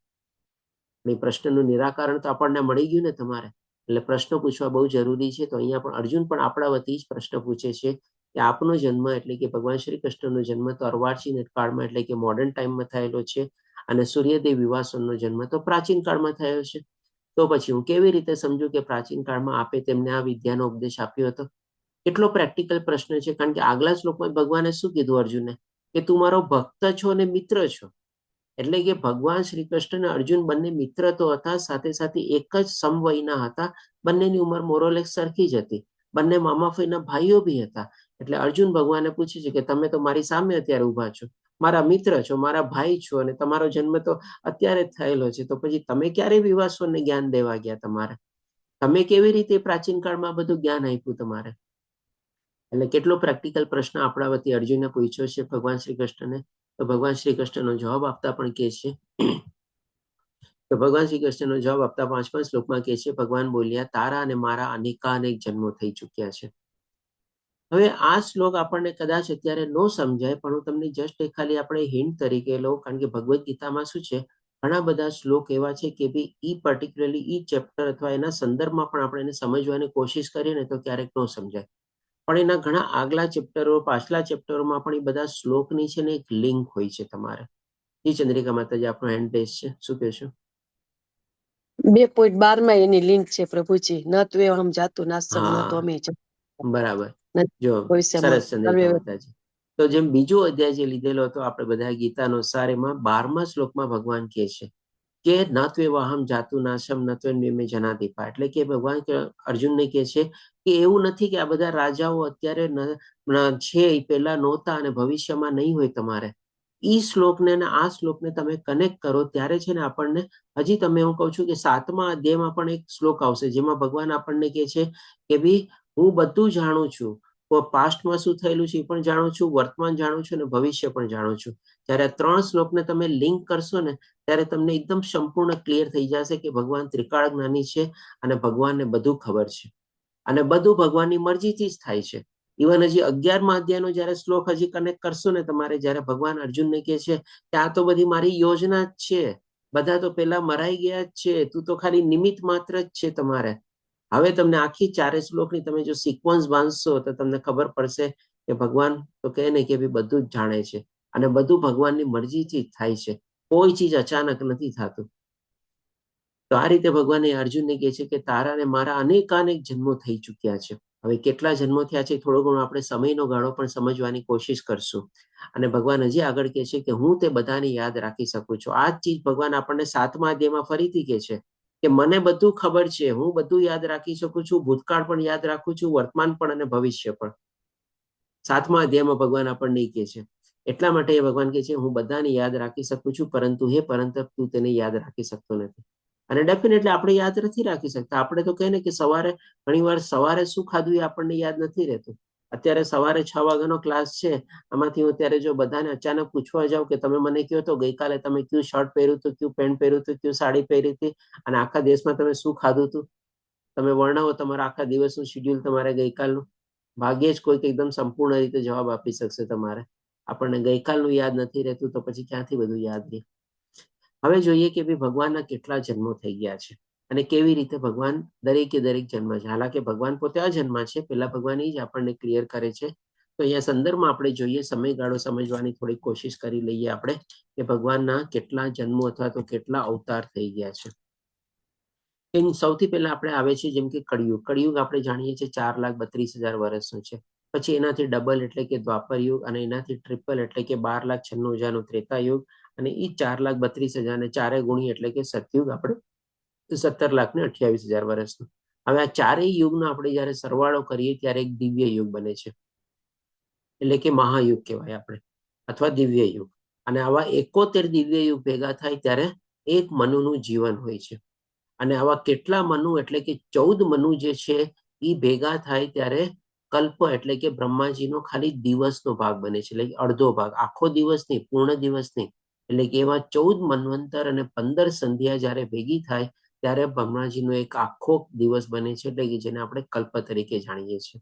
પ્રશ્નનું નિરાકરણ તો આપણને મળી ગયું ને તમારે. એટલે પ્રશ્ન પૂછવા બહુ જરૂરી છે. તો અહીંયા પણ અર્જુન પણ આપણા વતી જ પ્રશ્ન પૂછે છે કે આપનો જન્મ એટલે કે ભગવાન શ્રી કૃષ્ણનો જન્મ તો અર્વાચીન કાળમાં એટલે કે મોડર્ન ટાઈમમાં થયેલો છે, અને સૂર્યદેવ વિવાસનનો જન્મ તો પ્રાચીન કાળમાં થયો છે. તો પછી હું કેવી રીતે સમજુ કે પ્રાચીન કાળમાં આપે તેમને આ વિદ્યાનો ઉપદેશ આપ્યો હતો? કેટલો પ્રેક્ટિકલ પ્રશ્ન છે, કારણ કે આગલા શ્લોકમાં ભગવાને શું કીધું અર્જુનને? કે તું મારો ભક્ત છો અને મિત્ર છો. એટલે કે ભગવાન શ્રી કૃષ્ણ અને અર્જુન બંને મિત્ર તો હતા, સાથે સાથે એક જ સમવયના હતા. બંનેની ઉંમર મોરોલેસ સરખી જ હતી. બંને મામા ફઈના ભાઈઓ બી હતા. એટલે અર્જુન ભગવાનને પૂછે છે કે તમે તો મારી સામે અત્યારે ઉભા છો, મારા મિત્ર છો, મારા ભાઈ છો, અને તમારો જન્મ તો અત્યારે જ થયેલો છે. તો પછી તમે ક્યારે વિવાસોને જ્ઞાન દેવા ગયા? તમારે તમે કેવી રીતે પ્રાચીન કાળમાં બધું જ્ઞાન આપ્યું તમારે? એટલે કેટલો પ્રેક્ટિકલ પ્રશ્ન આપણા વતી અર્જુને પૂછ્યો છે ભગવાન શ્રી કૃષ્ણને. તો ભગવાન શ્રી કૃષ્ણનો જવાબ આપતા પણ કહે છે, તો ભગવાન શ્રી કૃષ્ણનો જવાબ આપતા 5મા શ્લોકમાં કહે છે, ભગવાન બોલ્યા, તારા અને મારા અનેકાનેક જન્મો થઈ ચૂક્યા છે. હવે આ શ્લોક આપણને કદાચ અત્યારે ન સમજાય, પણ હું તમને જસ્ટ ખાલી આપણે હિન્ટ તરીકે લઉં, કારણ કે ભગવદ્ ગીતામાં શું છે, ઘણા બધા શ્લોક એવા છે કે ભાઈ ઈ પર્ટિક્યુલરલી ઈ ચેપ્ટર અથવા એના સંદર્ભમાં પણ આપણે એને સમજવાની કોશિશ કરીએ ને તો ક્યારેક ન સમજાય. પણ એના ઘણા આગલા ચેપ્ટરો, પાછલા ચેપ્ટરોમાં પણ એ બધા શ્લોકની છે ને એક લિંક હોય છે તમારે. જી ચંદ્રિકા માતાજી, આપણો હેન્ડ રેસ છે, શું કહેશો? 2.12 એની લિંક છે પ્રભુજી. ન તો એ હમ જાતું નાસમ ન તો હા, અમે બરાબર. જો સરસ ચંદ્રિકા માતાજી. તો જેમ બીજો અધ્યાય જે લીધેલો હતો આપણે બધા ગીતાનો સાર, એમાં 12મા શ્લોકમાં ભગવાન કહે છે કે ન ત્વેવાહમ જાતુ નાશમ ન ત્વન્મે જનાદીપા. એટલે કે ભગવાન અર્જુનને કહે છે કે એવું નથી કે આ બધા રાજાઓ અત્યારે છે, એ પહેલા નહોતા અને ભવિષ્યમાં નહીં હોય. તમારે ઈ શ્લોકને અને આ શ્લોકને તમે કનેક્ટ કરો ત્યારે છે ને આપણને, હજી તમે હું કહું છું કે 7મા અધ્યાયમાં પણ એક શ્લોક આવશે જેમાં ભગવાન આપણને કહે છે કે ભાઈ હું બધું જાણું છું, પાસ્ટમાં શું થયેલું છે એ પણ જાણું છું, વર્તમાન જાણું છું અને ભવિષ્ય પણ જાણું છું. જ્યારે 3 શ્લોકને તમે લિંક કરશો ને ત્યારે તમને એકદમ સંપૂર્ણ ક્લિયર થઈ જશે કે ભગવાન ત્રિકાળ જ્ઞાની છે અને ભગવાનને બધું ખબર છે અને બધું ભગવાનની મરજીથી જ થાય છે. ઇવન હજી 11મા અધ્યાયનો જ્યારે શ્લોક હજી કનેક્ટ કરશો ને તમારે, જ્યારે ભગવાન અર્જુનને કહે છે કે આ તો બધી મારી યોજના જ છે, બધા તો પેલા મરાઈ ગયા જ છે, તું તો ખાલી નિમિત્ત માત્ર જ છે તમારે. હવે તમને આખી 4 શ્લોકની તમે જો સિક્વન્સ બાંધશો તો તમને ખબર પડશે કે ભગવાન તો કહે ને કે બધું જ જાણે છે અને બધું ભગવાનની મરજીથી જ થાય છે. કોઈ ચીજ અચાનક નથી થતું. તો આ રીતે ભગવાન અર્જુનને કહે છે કે તારા અને મારા અનેકાનેક જન્મો થઈ ચૂક્યા છે. હવે કેટલા જન્મો થયા છે થોડો ઘણો આપણે સમયનો ગાળો પણ સમજવાની કોશિશ કરશું. અને ભગવાન હજી આગળ કહે છે કે હું તે બધાને યાદ રાખી શકું છું. આ જ ચીજ ભગવાન આપણને 7મા અધ્યાયમાં ફરીથી કહે છે કે મને બધું ખબર છે, હું બધું યાદ રાખી શકું છું, ભૂતકાળ પણ યાદ રાખું છું, વર્તમાન પણ અને ભવિષ્ય પણ. 7મા અધ્યાયમાં ભગવાન આપણને કહે છે. એટલા માટે એ ભગવાન કહે છે હું બધાને યાદ રાખી શકું છું, પરંતુ તું તેને યાદ રાખી શકતો નથી. અને ડેફિનેટલી આપણે યાદ નથી રાખી શકતા. આપણે તો કહે ને કે સવારે ઘણીવાર સવારે શું ખાધું એ આપણને યાદ નથી રહેતું. અત્યારે સવારે 6 વાગ્યાનો ક્લાસ છે, આમાંથી હું અત્યારે જો બધાને અચાનક પૂછવા જાઉં કે તમે મને કહો તો ગઈકાલે તમે કયું શર્ટ પહેર્યું હતું, કયું પેન્ટ પહેર્યું હતું, કયું સાડી પહેરી હતી અને આખા દેશમાં તમે શું ખાધું હતું, તમે વર્ણવો તમારા આખા દિવસનું શેડ્યુલ, તમારે ગઈકાલનું. ભાગ્યે જ કોઈક એકદમ સંપૂર્ણ રીતે જવાબ આપી શકશે. તમારે આપણને ગઈકાલનું યાદ નથી રહેતું તો પછી ક્યાંથી બધું યાદ રહે. હવે જોઈએ કે ભાઈ ભગવાનના કેટલા જન્મો થઈ ગયા છે અને કેવી રીતે ભગવાન દરેકે દરેક જન્મ છે. હાલાકે ભગવાન પોતે અજન્મા છે, પેલા ભગવાન જ આપણને ક્લિયર કરે છે. તો અહીંયા સંદર્ભમાં આપણે જોઈએ, સમયગાળો સમજવાની થોડી કોશિશ કરી લઈએ આપણે કે ભગવાનના કેટલા જન્મો અથવા તો કેટલા અવતાર થઈ ગયા છે. સૌથી પહેલા આપણે આવે છે જેમ કે કળિયુગ. કળિયુગ આપણે જાણીએ છીએ 4,32,000 વર્ષનું છે. પછી એનાથી ડબલ એટલે કે દ્વાપર યુગ, અને એનાથી ટ્રિપલ એટલે કે 12,96,000 ત્રેતાયુગ, અને એ 4,32,000 ને ચારે ગુણી એટલે કે સતયુગ આપણે 17,28,000 વર્ષનું. હવે આ ચારેય યુગનો આપણે જયારે સરવાળો કરીએ ત્યારે એક દિવ્ય યુગ બને છે, એટલે કે મહાયુગ કહેવાય આપણે, અથવા દિવ્ય યુગ. અને આવા 71 દિવ્ય યુગ ભેગા થાય ત્યારે એક મનુનું જીવન હોય છે. અને આવા કેટલા મનુ એટલે કે 14 મનુ જે છે એ ભેગા થાય ત્યારે કલ્પ એટલે કે બ્રહ્માજીનો ખાલી દિવસનો ભાગ બને છે, એટલે કે અડધો ભાગ, આખો દિવસ નહીં, પૂર્ણ દિવસ નહીં. એટલે કે એવા 14 મન્વંતર અને 15 સંધ્યા જ્યારે ભેગી થાય ત્યારે બ્રહ્માજીનો એક આખો દિવસ બને છે, એટલે કે જેને આપણે કલ્પ તરીકે જાણીએ છીએ.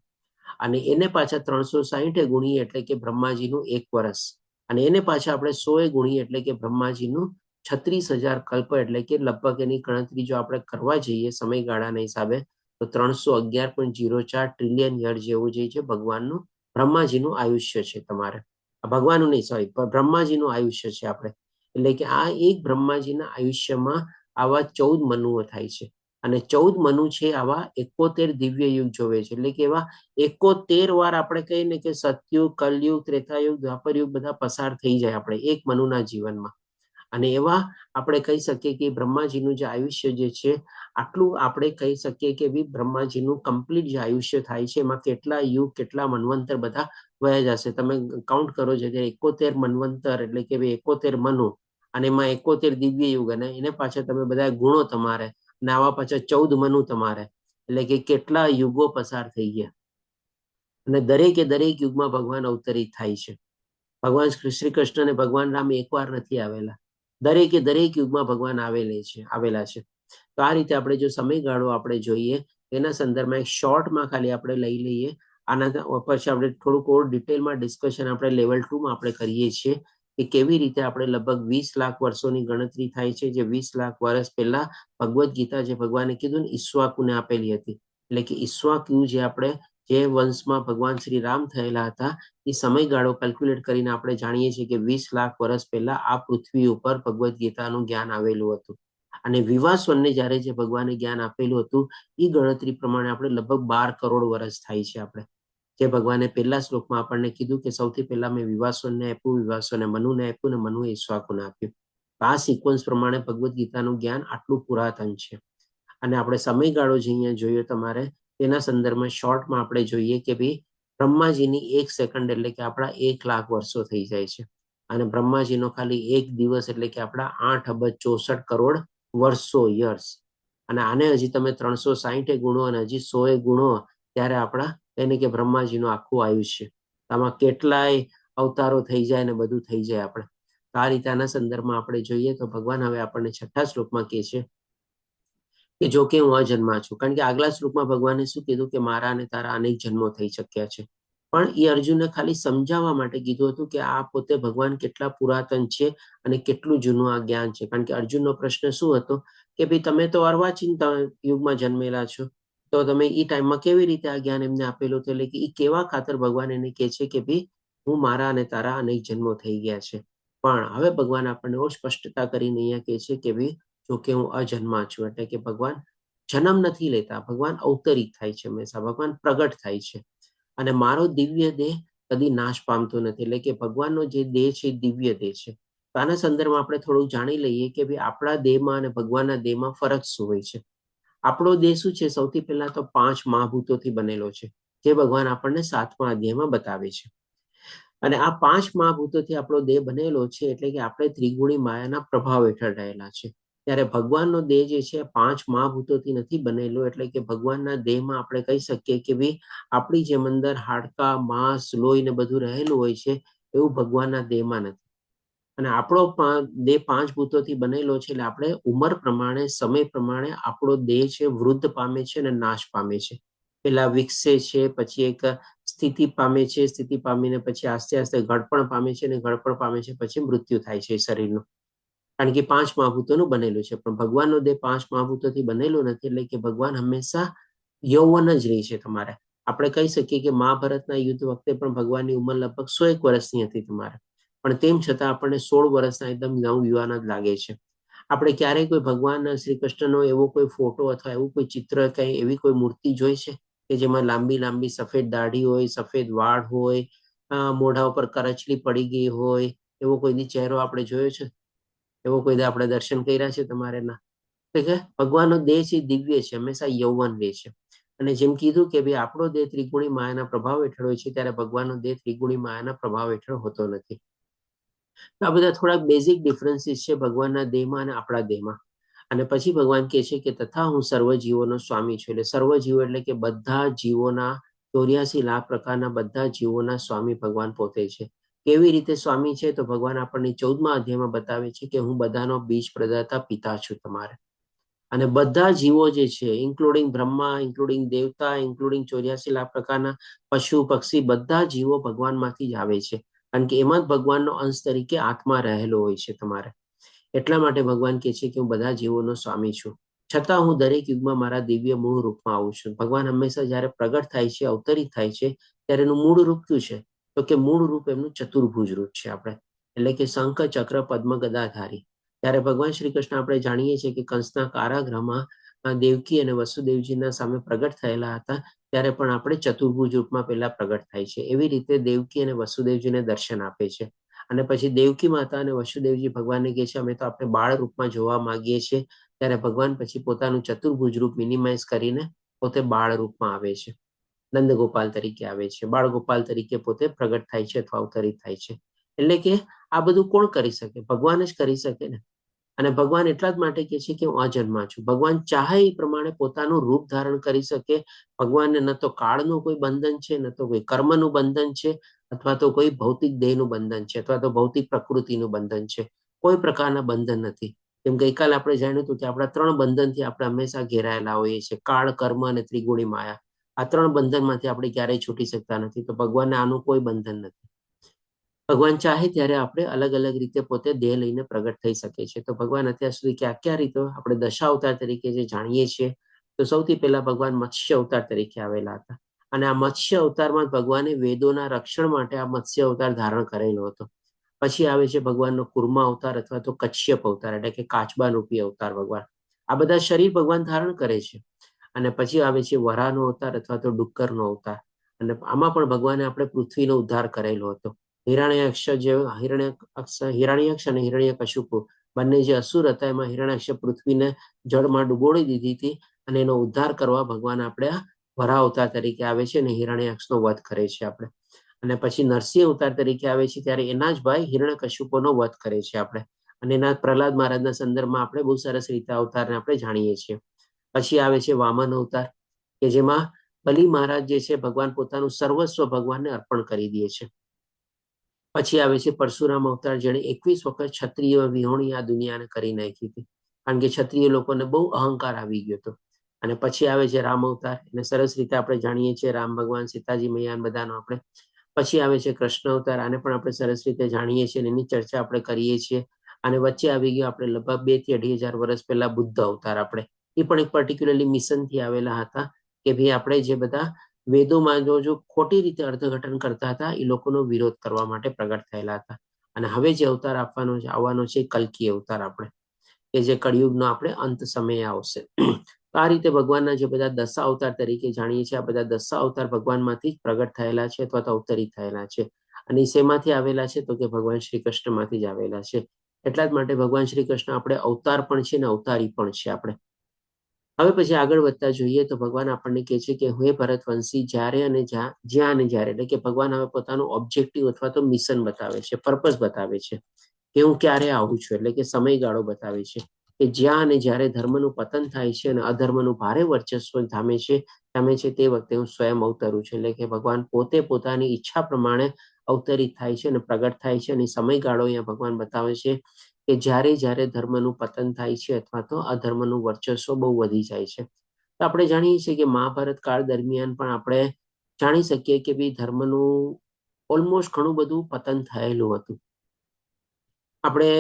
અને એને પાછા 360 ગુણીએ એટલે કે બ્રહ્માજીનું 1 વર્ષ, અને એને પાછા આપણે 100 ગુણીએ એટલે કે બ્રહ્માજીનું 36,000 કલ્પ, એટલે કે લગભગ એની ગણતરી જો આપણે કરવા જઈએ સમયગાળાના હિસાબે તો 311.04 ટ્રિલિયન યર જેવું જે છે ભગવાનનું બ્રહ્માજીનું આયુષ્ય છે. તમારે ભગવાનનું નહીં, સોરી, બ્રહ્માજીનું આયુષ્ય છે આપણે. એટલે કે આ એક બ્રહ્માજીના આયુષ્યમાં આવા 14 મનુઓ થાય છે. અને 14 મનુ છે આવા 71 દિવ્ય યુગ જોવે છે. એટલે કે એવા 71 વાર આપણે કહીએ ને કે સતયુગ, કલયુગ, ત્રેતાયુગ, દ્વાપર યુગ બધા પસાર થઈ જાય આપણે એક મનુના જીવનમાં. અને એવા આપણે કહી શકીએ કે બ્રહ્માજીનું જે આયુષ્ય જે છે આટલું આપણે કહી શકીએ કે બ્રહ્માજીનું કમ્પ્લીટ જે આયુષ્ય થાય છે એમાં કેટલા યુગ, કેટલા મન્વંતર બધા વયા જશે. તમે કાઉન્ટ કરો છો કે 71 મન્વંતર એટલે કે 71 મનુ, અને એમાં 71 દિવ્ય યુગ, અને એને પાછળ તમે બધા ગુણો તમારે, અને આવા પાછા 14 મનુ તમારે, એટલે કે કેટલા યુગો પસાર થઈ ગયા. અને દરેકે દરેક યુગમાં ભગવાન અવતરિત થાય છે. ભગવાન શ્રી કૃષ્ણ અને ભગવાન રામ એકવાર નથી આવેલા, દરેકે દરેક યુગમાં ભગવાન આવેલા છે. તો આ રીતે આપણે જો સમયગાળો આપણે જોઈએ એના સંદર્ભમાં એક શોર્ટમાં ખાલી આપણે લઈ લઈએ. આના પછી આપણે થોડુંક ઓર ડિટેલમાં ડિસ્કશન આપણે લેવલ 2માં આપણે કરીએ છીએ કે કેવી રીતે આપણે લગભગ 20 લાખ વર્ષોની ગણતરી થાય છે, જે 20 લાખ વર્ષ પહેલા ભગવદ્ ગીતા જે ભગવાને કીધું ને ઈક્ષ્વાકુને આપેલી હતી. એટલે કે ઈક્ષ્વાકુ જે આપણે જે વંશમાં ભગવાન શ્રી રામ થયેલા હતા એ સમયગાળો કેલ્ક્યુલેટ કરીને આપણે જાણીએ છીએ કે 20 લાખ વર્ષ પહેલા આ પૃથ્વી ઉપર ભગવદ્ ગીતાનું જ્ઞાન આવેલું હતું. અને વિવાસવનને જ્યારે જે ભગવાને જ્ઞાન આપેલું હતું એ ગણતરી પ્રમાણે આપણે લગભગ 12 કરોડ વર્ષ થાય છે. આપણે જે ભગવાને પહેલા શ્લોકમાં આપણને કીધું કે સૌથી પહેલા મેં વિવાસવનને આપ્યું, વિવાસવને મનુને આપ્યું, ને મનુએ ઈક્ષ્વાકુને આપ્યું. આ સિક્વન્સ પ્રમાણે ભગવદ્ ગીતાનું જ્ઞાન આટલું પુરાતન છે. અને આપણે સમયગાળો જે અહીંયા જોયો તમારે તેના સંદર્ભમાં શોર્ટમાં આપણે જોઈએ કે ભાઈ બ્રહ્માજીની 1 સેકન્ડ એટલે કે આપણા 1 લાખ વર્ષો થઈ જાય છે. અને બ્રહ્માજીનો ખાલી 1 દિવસ એટલે કે આપણા 8 અબજ 64 કરોડ વર્ષો, યર્સ. અને આને હજી તમે 360 ગુણો અને હજી 100 ગુણો ત્યારે આપણા એને કે બ્રહ્માજીનું આખું આયુષ્ય. આમાં કેટલાય અવતારો થઈ જાય ને બધું થઈ જાય આપણે. આ રીતે આના સંદર્ભમાં આપણે જોઈએ તો ભગવાન હવે આપણને 6થા શ્લોકમાં કહે છે કે જો કે હું અજન્મા છું. કારણ કે આગલા શ્લોકમાં ભગવાને શું કીધું કે મારા અને તારા અનેક જન્મો થઈ શક્યા છે, પણ એ અર્જુનને ખાલી સમજાવવા માટે કીધું હતું કે આ પોતે ભગવાન કેટલા પુરાતન છે અને કેટલું જૂનું આ જ્ઞાન છે. કારણ કે અર્જુનનો પ્રશ્ન શું હતો કે ભાઈ તમે તો અર્વાચીન યુગમાં જન્મેલા છો, તો તમે એ ટાઈમમાં કેવી રીતે આ જ્ઞાન એમને આપેલું હતું. એટલે કે એ કેવા ખાતર ભગવાન એને કહે છે કે ભાઈ હું મારા અને તારા અનેક જન્મો થઈ ગયા છે. પણ હવે ભગવાન આપણને ઓર સ્પષ્ટતા કરીને અહીંયા કહે છે કે ભાઈ જો કે હું અજન્મા છું. એટલે કે ભગવાન જન્મ નથી લેતા, ભગવાન અવતરિત થાય છે, હંમેશા ભગવાન પ્રગટ થાય છે. અને મારો દિવ્ય દેહ કદી નાશ પામતો નથી. એટલે કે ભગવાનનો જે દેહ છે દિવ્ય દેહ છે. તો આના સંદર્ભમાં આપણે થોડુંક જાણી લઈએ કે ભાઈ આપણા દેહમાં અને ભગવાનના દેહમાં ફરક શું હોય છે. આપણો દેહ શું છે, સૌથી પહેલા તો 5 મહાભૂતોથી બનેલો છે, જે ભગવાન આપણને 7મા અધ્યાયમાં બતાવે છે. અને આ 5 મહાભૂતોથી આપણો દેહ બનેલો છે, એટલે કે આપણે ત્રિગુણી માયાના પ્રભાવ હેઠળ રહેલા છે. ત્યારે ભગવાનનો દેહ જે છે 5 મહાભૂતોથી નથી બનેલો. એટલે કે ભગવાનના દેહમાં આપણે કહી શકીએ કે ભાઈ આપણી જેમ અંદર હાડકા, માંસ, લોહી ને બધું રહેલું હોય છે, એવું ભગવાનના દેહમાં નથી. અને આપણો દેહ 5 ભૂતોથી બનેલો છે. એટલે આપણે ઉંમર પ્રમાણે, સમય પ્રમાણે આપણો દેહ છે વૃદ્ધ પામે છે અને નાશ પામે છે. પેલા વિકસે છે, પછી એક સ્થિતિ પામે છે, સ્થિતિ પામીને પછી આસ્તે આસ્તે ઘડપણ પામે છે, અને ઘડપણ પામે છે પછી મૃત્યુ થાય છે શરીરનું. કારણ કે 5 મહાભૂતોનું બનેલું છે. પણ ભગવાનનો દેહ 5 મહાભૂતોથી બનેલો નથી. એટલે કે ભગવાન હંમેશા યૌવન જ રહે છે તમારે. આપણે કહી શકીએ કે મહાભારતના યુદ્ધ વખતે પણ ભગવાનની ઉંમર લગભગ 101 વર્ષની હતી તમારે. પણ તેમ છતાં આપણને 16 વર્ષના એકદમ નવયુવાન જ લાગે છે. આપણે ક્યારેય કોઈ ભગવાન શ્રી કૃષ્ણનો એવો કોઈ ફોટો અથવા એવું કોઈ ચિત્ર, કઈ એવી કોઈ મૂર્તિ જોઈ છે કે જેમાં લાંબી લાંબી સફેદ દાઢી હોય, સફેદ વાળ હોય, મોઢા ઉપર કરચલી પડી ગઈ હોય, એવો કોઈ ચહેરો આપણે જોયો છે? એવો કોઈ આપણે દર્શન કર્યા છે તમારે? ના. કે ભગવાનનો દેહ છે દિવ્ય છે, હંમેશા યૌવન રહે છે. અને જેમ કીધું કે ભાઈ આપણો દેહ ત્રિગુણી માયાના પ્રભાવ હેઠળ હોય છે, ત્યારે ભગવાનનો દેહ ત્રિગુણી માયાના પ્રભાવ હેઠળ હોતો નથી. આ બધા થોડાક બેઝિક ડિફરન્સીસ છે ભગવાનના દેહમાં અને આપણા દેહમાં. અને પછી ભગવાન કહે છે કે તથા હું સર્વ જીવોનો સ્વામી છું. એટલે સર્વ જીવો એટલે કે બધા જીવોના 84 લાખ પ્રકારના બધા જીવોના સ્વામી ભગવાન પોતે છે. કેવી રીતે સ્વામી છે? તો ભગવાન આપણને 14મા અધ્યાયમાં બતાવે છે કે હું બધાનો બીજ પ્રદાતા પિતા છું તમારે. અને બધા જીવો જે છે, ઇન્ક્લુડિંગ બ્રહ્મા, ઇન્ક્લુડિંગ દેવતા, ઇન્ક્લુડિંગ 84 લાખ પ્રકારના પશુ પક્ષી, બધા જીવો ભગવાનમાંથી જ આવે છે. કારણ કે એમાં જ ભગવાનનો અંશ તરીકે આત્મા રહેલો હોય છે તમારે. એટલા માટે ભગવાન કહે છે કે હું બધા જીવોનો સ્વામી છું. છતાં હું દરેક યુગમાં મારા દિવ્ય મૂળ રૂપમાં આવું છું. ભગવાન હંમેશા જ્યારે પ્રગટ થાય છે, અવતરિત થાય છે, ત્યારે એનું મૂળ રૂપ કયું છે? તો કે મૂળ રૂપ એમનું ચતુર્ભુજ રૂપ છે આપણે. એટલે કે શંખ, ચક્ર, પદ્મ, ગદાધારી. ત્યારે ભગવાન શ્રી કૃષ્ણ આપણે જાણીએ છીએ કે કંસના કારાગૃહમાં દેવકી અને વસુદેવજીના સામે પ્રગટ થયેલા હતા. ત્યારે પણ આપણે ચતુર્ભુજ રૂપમાં પહેલા પ્રગટ થાય છે. એવી રીતે દેવકી અને વસુદેવજીને દર્શન આપે છે. અને પછી દેવકી માતા અને વસુદેવજી ભગવાનને કહે છે અમે તો આપણે બાળ રૂપમાં જોવા માંગીએ છીએ. ત્યારે ભગવાન પછી પોતાનું ચતુર્ભુજ રૂપ મિનિમાઇઝ કરીને પોતે બાળ રૂપમાં આવે છે. નંદગોપાલ તરીકે આવે છે, બાળ ગોપાલ તરીકે પોતે પ્રગટ થાય છે અથવા અવતરિત થાય છે. એટલે કે આ બધું કોણ કરી શકે? ભગવાન જ કરી શકે ને. અને ભગવાન એટલા જ માટે કહે છે કે હું અજન્મા છું. ભગવાન ચાહે એ પ્રમાણે પોતાનું રૂપ ધારણ કરી શકે. ભગવાનને ન તો કાળનું કોઈ બંધન છે, ન તો કોઈ કર્મનું બંધન છે, અથવા તો કોઈ ભૌતિક દેહનું બંધન છે, અથવા તો ભૌતિક પ્રકૃતિનું બંધન છે. કોઈ પ્રકારના બંધન નથી. જેમ ગઈકાલે આપણે જાણ્યું હતું કે આપણા 3 બંધનથી આપણે હંમેશા ઘેરાયેલા હોઈએ છીએ: કાળ, કર્મ અને ત્રિગુણી માયા. આ 3 બંધનમાંથી આપણે ક્યારેય છૂટી શકતા નથી. તો ભગવાનને આનું કોઈ બંધન નથી. ભગવાન ચાહે ત્યારે આપણે અલગ અલગ રીતે પોતે દેહ લઈને પ્રગટ થઈ શકે છે. તો ભગવાન અત્યાર સુધી કયા રીતો આપણે દશાવતાર તરીકે જે જાણીએ છીએ, તો સૌથી પહેલા ભગવાન મત્સ્ય અવતાર તરીકે આવેલા હતા. અને આ મત્સ્ય અવતારમાં ભગવાને વેદોના રક્ષણ માટે આ મત્સ્ય અવતાર ધારણ કરેલો હતો. પછી આવે છે ભગવાનનો કુર્મા અવતાર અથવા તો કચ્છપ અવતાર, એટલે કે કાચબા રૂપી અવતાર ભગવાન. આ બધા શરીર ભગવાન ધારણ કરે છે. અને પછી આવે છે વરાહનો અવતાર અથવા તો ડુક્કરનો અવતાર. અને આમાં પણ ભગવાને આપણે પૃથ્વીનો ઉદ્ધાર કરેલો હતો. હિરણ્યક્ષ અને હિરણ્યકશિપુ બંને જે અસુર હતા, એમાં હિરણ્યક્ષ પૃથ્વીને જળમાં ડૂબોળી દીધી હતી. અને એનો ઉદ્ધાર કરવા ભગવાન આપણે વરાહ અવતાર તરીકે આવે છે અને હિરણ્યક્ષનો વધ કરે છે આપણે. અને પછી નરસિંહ અવતાર તરીકે આવે છે, ત્યારે એના જ ભાઈ હિરણ્યકશિપુનો વધ કરે છે આપણે. અને એના પ્રહલાદ મહારાજના સંદર્ભમાં આપણે બહુ સરસ રીતે અવતારને આપણે જાણીએ છીએ. પછી આવે છે વામન અવતાર, કે જેમાં બલિ મહારાજ જે છે ભગવાન પોતાનું સર્વસ્વ ભગવાનને અર્પણ કરી દે છે. પછી આવે છે પરશુરામ અવતાર, જેણે 21 વખત ક્ષત્રિય વિહોણી આ દુનિયાને કરી નાખી હતી. કારણ કે ક્ષત્રિય લોકોને બહુ અહંકાર આવી ગયો હતો. અને પછી આવે છે રામ અવતાર, એને સરસ રીતે આપણે જાણીએ છીએ, રામ ભગવાન, સીતાજી મૈયા બધાનો આપણે. પછી આવે છે કૃષ્ણ અવતાર, આને પણ આપણે સરસ રીતે જાણીએ છીએ અને એની ચર્ચા આપણે કરીએ છીએ. અને વચ્ચે આવી ગયો આપણે લગભગ 2 થી 2.5 વર્ષ પહેલા બુદ્ધ અવતાર આપણે. એ પણ એક પર્ટિક્યુલરલી મિશનથી આવેલા હતા કે ભાઈ આપણે જે બધા વેદોમાં જો ખોટી રીતે અર્થઘટન કરતા હતા, એ લોકોનો વિરોધ કરવા માટે પ્રગટ થયેલા હતા. અને હવે જે અવતાર આવવાનો છે કલ્કી અવતાર આપણે, કે જે કળિયુગનો આપણે અંત સમયે આવશે. આ રીતે ભગવાનના જે બધા દશા અવતાર તરીકે જાણીએ છીએ, આ બધા દશા અવતાર ભગવાનમાંથી જ પ્રગટ થયેલા છે અથવા તો અવતરિત થયેલા છે. અને શેમાંથી આવેલા છે? તો કે ભગવાન શ્રી કૃષ્ણમાંથી જ આવેલા છે. એટલા જ માટે ભગવાન શ્રી કૃષ્ણ આપણે અવતાર પણ છે ને અવતારી પણ છે આપણે. હવે પછી આગળ વધતા જોઈએ તો ભગવાન આપણને કહે છે કે હે ભરતવંશી, જ્યારે અને જ્યાં અને જ્યારે, એટલે કે ભગવાન હવે પોતાનું ઓબ્જેક્ટિવ અથવા તો મિશન બતાવે છે, પર્પઝ બતાવે છે કે હું ક્યારે આવું છું, એટલે કે સમયગાળો બતાવે છે. કે જ્યાં અને જ્યારે ધર્મનું પતન થાય છે અને અધર્મનું ભારે વર્ચસ્વ જામે છે તે વખતે હું સ્વયં અવતરું છું. એટલે કે ભગવાન પોતે પોતાની ઈચ્છા પ્રમાણે અવતરિત થાય છે અને પ્રગટ થાય છે. અને સમયગાળો અહીંયા ભગવાન બતાવે છે કે જ્યારે જ્યારે ધર્મનું પતન થાય છે અથવા તો અધર્મનું વર્ચસ્વ બહુ વધી જાય છે. તો આપણે જાણીએ છીએ કે મહાભારત કાળ દરમિયાન પણ આપણે જાણી શકીએ કે ભાઈ ધર્મનું ઓલમોસ્ટ ઘણું બધું પતન થયેલું હતું. આપણે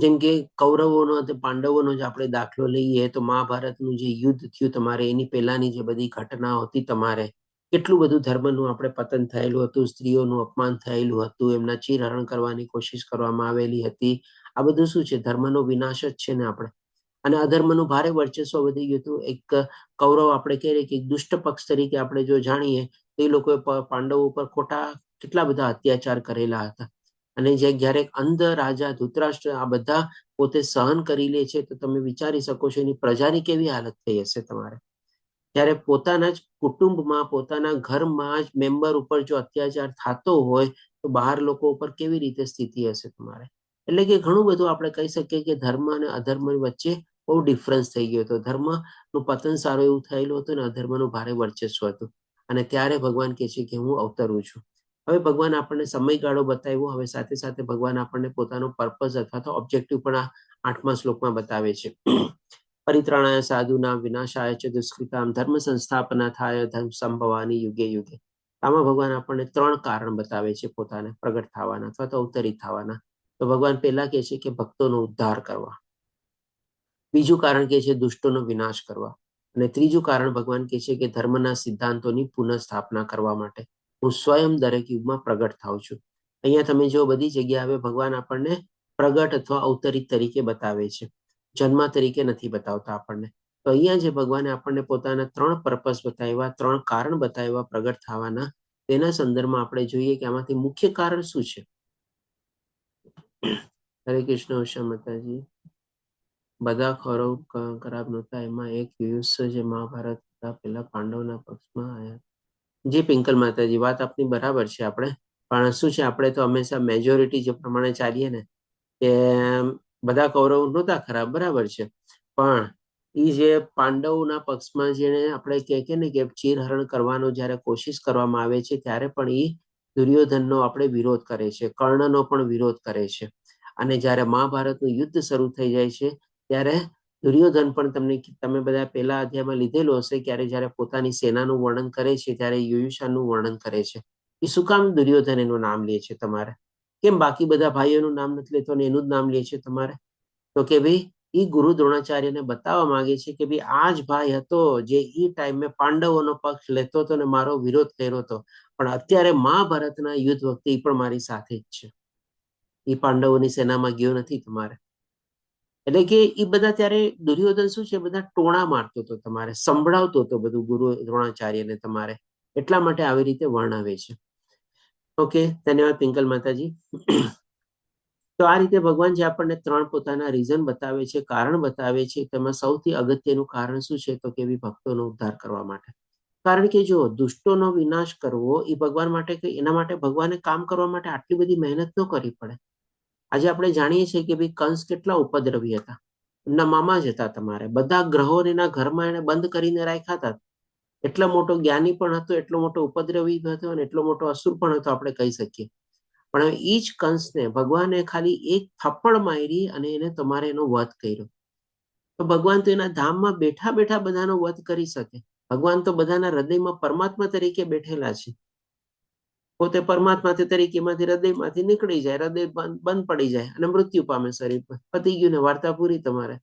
જેમ કે કૌરવોનો અને પાંડવોનો જ આપણે દાખલો લઈએ તો મહાભારતનું જે યુદ્ધ થયું તમારે એની પહેલાની જે બધી ઘટનાઓ હતી તમારે કેટલું બધું ધર્મનું આપણે પતન થયેલું હતું, સ્ત્રીઓનું અપમાન થયેલું હતું, એમના ચીરહરણ કરવાની કોશિશ કરવામાં આવેલી હતી. આ બધું શું છે? ધર્મનો વિનાશ જ છે ને આપણે. અને અધર્મનું ભારે વર્ચસ્વ વધી ગયું હતું. એક કૌરવ આપણે કહીએ કે દુષ્ટ પક્ષ તરીકે આપણે જો જાણીએ તો એ લોકોએ પાંડવો ઉપર ખોટા કેટલા બધા અત્યાચાર કરેલા હતા. અને જ્યારે અંધ રાજા ધૃતરાષ્ટ્ર આ બધા પોતે સહન કરી લે છે તો તમે વિચારી શકો છો એની પ્રજાની કેવી હાલત થઈ હશે તમારે. ત્યારે પોતાના જ કુટુંબમાં પોતાના ઘરમાં જ મેમ્બર ઉપર જો અત્યાચાર થતો હોય તો બહાર લોકો ઉપર કેવી રીતે સ્થિતિ હશે તમારે. એટલે કે ઘણું બધું આપણે કહી શકીએ કે ધર્મ અને અધર્મ વચ્ચે બહુ ડિફરન્સ થઈ ગયો હતો. ધર્મનું પતન સારું એવું થયેલું હતું અને અધર્મનું ભારે વર્ચસ્વ હતું. અને ત્યારે ભગવાન કહે છે કે હું અવતરું છું. હવે ભગવાન આપણને સમયગાળો બતાવ્યો. હવે સાથે સાથે ભગવાન આપણને પોતાનો પર્પઝ અથવા તો ઓબ્જેક્ટિવ પણ આ 8મા શ્લોકમાં બતાવે છે. પરિત્રાણાય સાધુનામ વિનાશાય ચ દુષ્કૃતામ ધર્મ સંસ્થાપના થાય ધર્મ સંભવાની યુગે યુગે. આમાં ભગવાન આપણને 3 કારણ બતાવે છે પોતાને પ્રગટ થવાના અથવા તો અવતરિત થવાના. તો ભગવાન પહેલા કહે છે કે ભક્તોનો ઉદ્ધાર કરવા, બીજું કારણ કહે છે દુષ્ટોનો વિનાશ કરવા, અને ત્રીજું કારણ ભગવાન કહે છે કે ધર્મના સિદ્ધાંતોની પુનઃસ્થાપના કરવા માટે હું સ્વયં દરેક યુગમાં પ્રગટ થાઉં છું. અહીંયા તમે જો બધી જગ્યાએ હવે ભગવાન આપણને પ્રગટ અથવા અવતરિત તરીકે બતાવે છે, જન્મ તરીકે નથી બતાવતા આપણને. તો અહીંયા જે ભગવાને આપણને પોતાના 3 પર્પસ બતાવ્યા, 3 કારણ બતાવ્યા પ્રગટ થવાના, તેના સંદર્ભમાં આપણે જોઈએ કે આમાંથી મુખ્ય કારણ શું છે. હરે કૃષ્ણ. ઉષા માતાજી. બધા કૌરવ ખરાબ નહોતા, એમાં એક યુયુત્સુ જે મહાભારત પેલા પાંડવના પક્ષમાં આવ્યા. જી પિંકલ માતાજી, વાત આપની બરાબર છે. આપણે પણ શું છે, આપણે તો હંમેશા મેજોરિટી જે પ્રમાણે ચાલીએ ને કે બધા કૌરવ નહોતા ખરાબ, બરાબર છે. પણ એ જે પાંડવોના પક્ષમાં જેને આપણે કહે ને કે ચીરહરણ કરવાનો જ્યારે કોશિશ કરવામાં આવે છે ત્યારે પણ એ દુર્યોધનનો આપણે વિરોધ કરે છે, કર્ણનો પણ વિરોધ કરે છે. અને જ્યારે મહાભારતનું યુદ્ધ શરૂ થઈ જાય છે ત્યારે દુર્યોધન પણ તમે બધા પહેલા અધ્યાયમાં લીધેલું હશે, ક્યારે જ્યારે પોતાની સેનાનું વર્ણન કરે છે ત્યારે યુયુષાનું વર્ણન કરે છે. એ શું કામ દુર્યોધન એનું નામ લે છે તમારે? કેમ બાકી બધા ભાઈઓનું નામ નથી લેતો અને એનું જ નામ લે છે તમારે? તો કે ભાઈ એ ગુરુ દ્રોણાચાર્યને બતાવવા માંગે છે કે ભાઈ આ જ ભાઈ હતો જે એ ટાઈમે પાંડવોનો પક્ષ લેતો હતો અને મારો વિરોધ કર્યો હતો, પણ અત્યારે મહાભારતના યુદ્ધ વખતે એ પણ મારી સાથે જ છે. એ પાંડવોની સેનામાં ગયો નથી તમારે. એટલે કે એ બધા ત્યારે દુર્યોધન શું છે, બધા ટોણા મારતો હતો તમારે, સંભળાવતો હતો બધું ગુરુ દ્રોણાચાર્યને તમારે. એટલા માટે આવી રીતે વર્ણવે છે. ઓકે, ધન્યવાદ પિંકલ માતાજી. તો આ રીતે ભગવાન જે આપણને 3 પોતાના રીઝન બતાવે છે, કારણ બતાવે છે, તેમાં સૌથી અગત્યનું કારણ શું છે તો કે ભક્તોનો ઉદ્ધાર કરવા માટે. કારણ કે જો દુષ્ટોનો વિનાશ કરવો એ ભગવાન માટે, એના માટે ભગવાને કામ કરવા માટે આટલી બધી મહેનત ન કરવી પડે. આજે આપણે જાણીએ છીએ કે ભાઈ કંસ કેટલા ઉપદ્રવી હતા, એમના મામા જ હતા તમારે. બધા ગ્રહોને એના ઘરમાં એને બંધ કરીને રાખ્યા હતા. એટલો મોટો જ્ઞાની પણ હતો, એટલો મોટો ઉપદ્રવી હતો અને એટલો મોટો અસુર પણ હતો આપણે કહી શકીએ. પણ એ જ કંસને ભગવાને ખાલી એક થપ્પડ મારી અને એને તમારે એનો વધ કર્યો. તો ભગવાન તો એના ધામમાં બેઠા બેઠા બધાનો વધ કરી શકે. ભગવાન તો બધાના હૃદયમાં પરમાત્મા તરીકે બેઠેલા છે. પોતે પરમાત્મા તરીકેમાંથી હૃદયમાંથી નીકળી જાય, હૃદય બંધ પડી જાય અને મૃત્યુ પામે શરીર પર. પતી ગયું ને, વાર્તા પૂરી તમારે.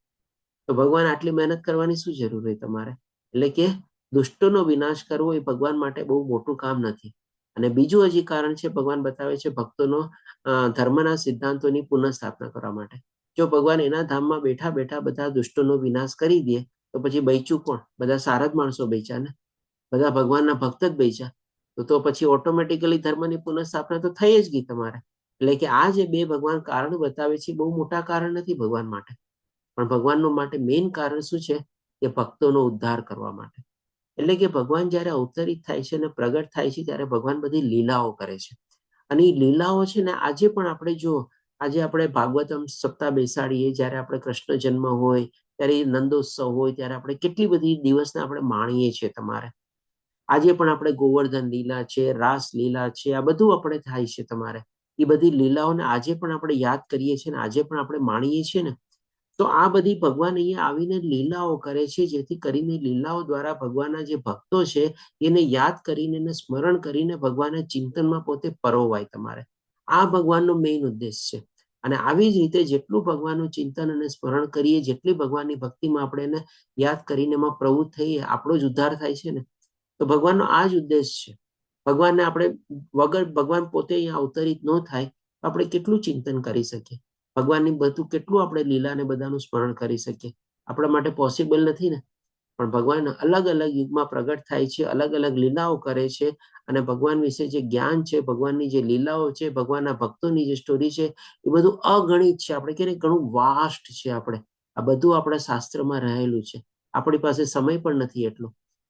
તો ભગવાન આટલી મહેનત કરવાની શું જરૂર હોય તમારે? એટલે કે દુષ્ટોનો વિનાશ કરવો એ ભગવાન માટે બહુ મોટું કામ નથી. અને બીજું હજી કારણ છે, ભગવાન બતાવે છે ભક્તોનો ધર્મના સિદ્ધાંતોની પુનઃસ્થાપના કરવા માટે. જો ભગવાન એના ધામમાં બેઠા બેઠા બધા દુષ્ટોનો વિનાશ કરી દે તો પછી બચ્યું કોણ? બધા સારા જ માણસો બચ્યા ને, બધા ભગવાનના ભક્ત જ બચ્યા. તો પછી ઓટોમેટિકલી ધર્મની પુનઃસ્થાપના તો થઈ જ ગઈ તમારે. એટલે કે આ જે 2 ભગવાન કારણ બતાવે છે બહુ મોટા કારણ નથી ભગવાન માટે, પણ ભગવાનનો માટે મેઇન કારણ શું છે કે ભક્તોનો ઉદ્ધાર કરવા માટે. એટલે કે ભગવાન જ્યારે અવતરિત થાય છે અને પ્રગટ થાય છે ત્યારે ભગવાન બધી લીલાઓ કરે છે. અને એ લીલાઓ છે ને આજે પણ આપણે જો આજે આપણે ભાગવતમ સપ્તાહ બેસાડીએ, જ્યારે આપણે કૃષ્ણ જન્મ હોય, ત્યારે નંદોત્સવ હોય, ત્યારે આપણે કેટલી બધી દિવસને આપણે માણીએ છીએ તમારે. આજે પણ આપણે ગોવર્ધન લીલા છે, રાસ લીલા છે, આ બધું આપણે થાય છે તમારે. એ બધી લીલાઓને આજે પણ આપણે યાદ કરીએ છીએ ને આજે પણ આપણે માણીએ છીએ ને. તો આ બધી ભગવાન અહીંયા આવીને લીલાઓ કરે છે, જેથી કરીને લીલાઓ દ્વારા ભગવાનના જે ભક્તો છે એને યાદ કરીને એને સ્મરણ કરીને ભગવાનના ચિંતનમાં પોતે પરોવાય તમારે. આ ભગવાનનો મેઇન ઉદ્દેશ છે. અને આવી જ રીતે જેટલું ભગવાનનું ચિંતન અને સ્મરણ કરીએ, જેટલી ભગવાનની ભક્તિમાં આપણે એને યાદ કરીને એમાં પ્રવૃત્ત થઈએ, આપણો જ ઉદ્ધાર થાય છે ને. તો ભગવાનનો આ જ ઉદ્દેશ છે. ભગવાનને આપણે વગર ભગવાન પોતે અહીંયા અવતરિત ન થાય તો આપણે કેટલું ચિંતન કરી શકીએ, ભગવાનની બધું કેટલું આપણે લીલાને બધાનું સ્મરણ કરી શકીએ. આપણા માટે પોસિબલ નથી ને. પણ ભગવાન અલગ અલગ યુગમાં પ્રગટ થાય છે, અલગ અલગ લીલાઓ કરે છે. અને ભગવાન વિશે જે જ્ઞાન છે, ભગવાનની જે લીલાઓ છે, ભગવાનના ભક્તોની જે સ્ટોરી છે, એ બધું અગણિત છે. આપણે કહીએ ઘણું વાસ્ટ છે. આપણે આ બધું આપણા શાસ્ત્રમાં રહેલું છે. આપણી પાસે સમય પણ નથી એટલો.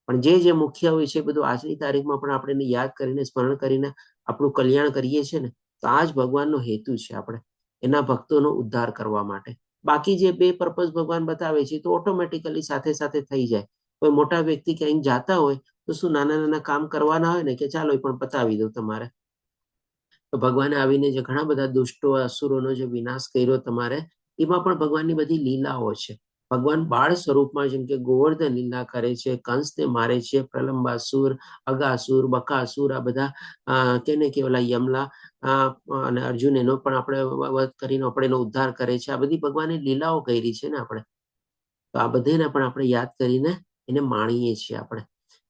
પણ જે મુખ્ય હોય છે એ બધું આજની તારીખમાં પણ આપણે એને યાદ કરીને સ્મરણ કરીને આપણું કલ્યાણ કરીએ છીએ ને. તો આ જ ભગવાનનો હેતુ છે, આપણે એના ભક્તોનો ઉદ્ધાર કરવા માટે. બાકી જે બે પર્પઝ ભગવાન બતાવે છે તો ઓટોમેટિકલી સાથે સાથે થઈ જાય. કોઈ મોટા વ્યક્તિ ક્યાંક જાતા હોય તો શું નાના નાના કામ કરવાના હોય ને, કે ચાલો એ પણ પતાવી દો તમારે. તો ભગવાને આવીને જે ઘણા બધા દુષ્ટો અસુરોનો જે વિનાશ કર્યો તમારે, એમાં પણ ભગવાનની બધી લીલાઓ છે. ભગવાન બાળ સ્વરૂપમાં જેમ કે ગોવર્ધન લીલા કરે છે, કંસને મારે છે, પ્રલંબાસુર, અગાસુર, બકાસુર, આ બધા કેને કેવલા યમલા અને અર્જુન એનો પણ આપણે વધ કરીને આપણે એનો ઉદ્ધાર કરે છે. આ બધી ભગવાને લીલાઓ કરી છે ને આપણે. તો આ બધાને પણ આપણે યાદ કરીને એને માણીએ છીએ આપણે.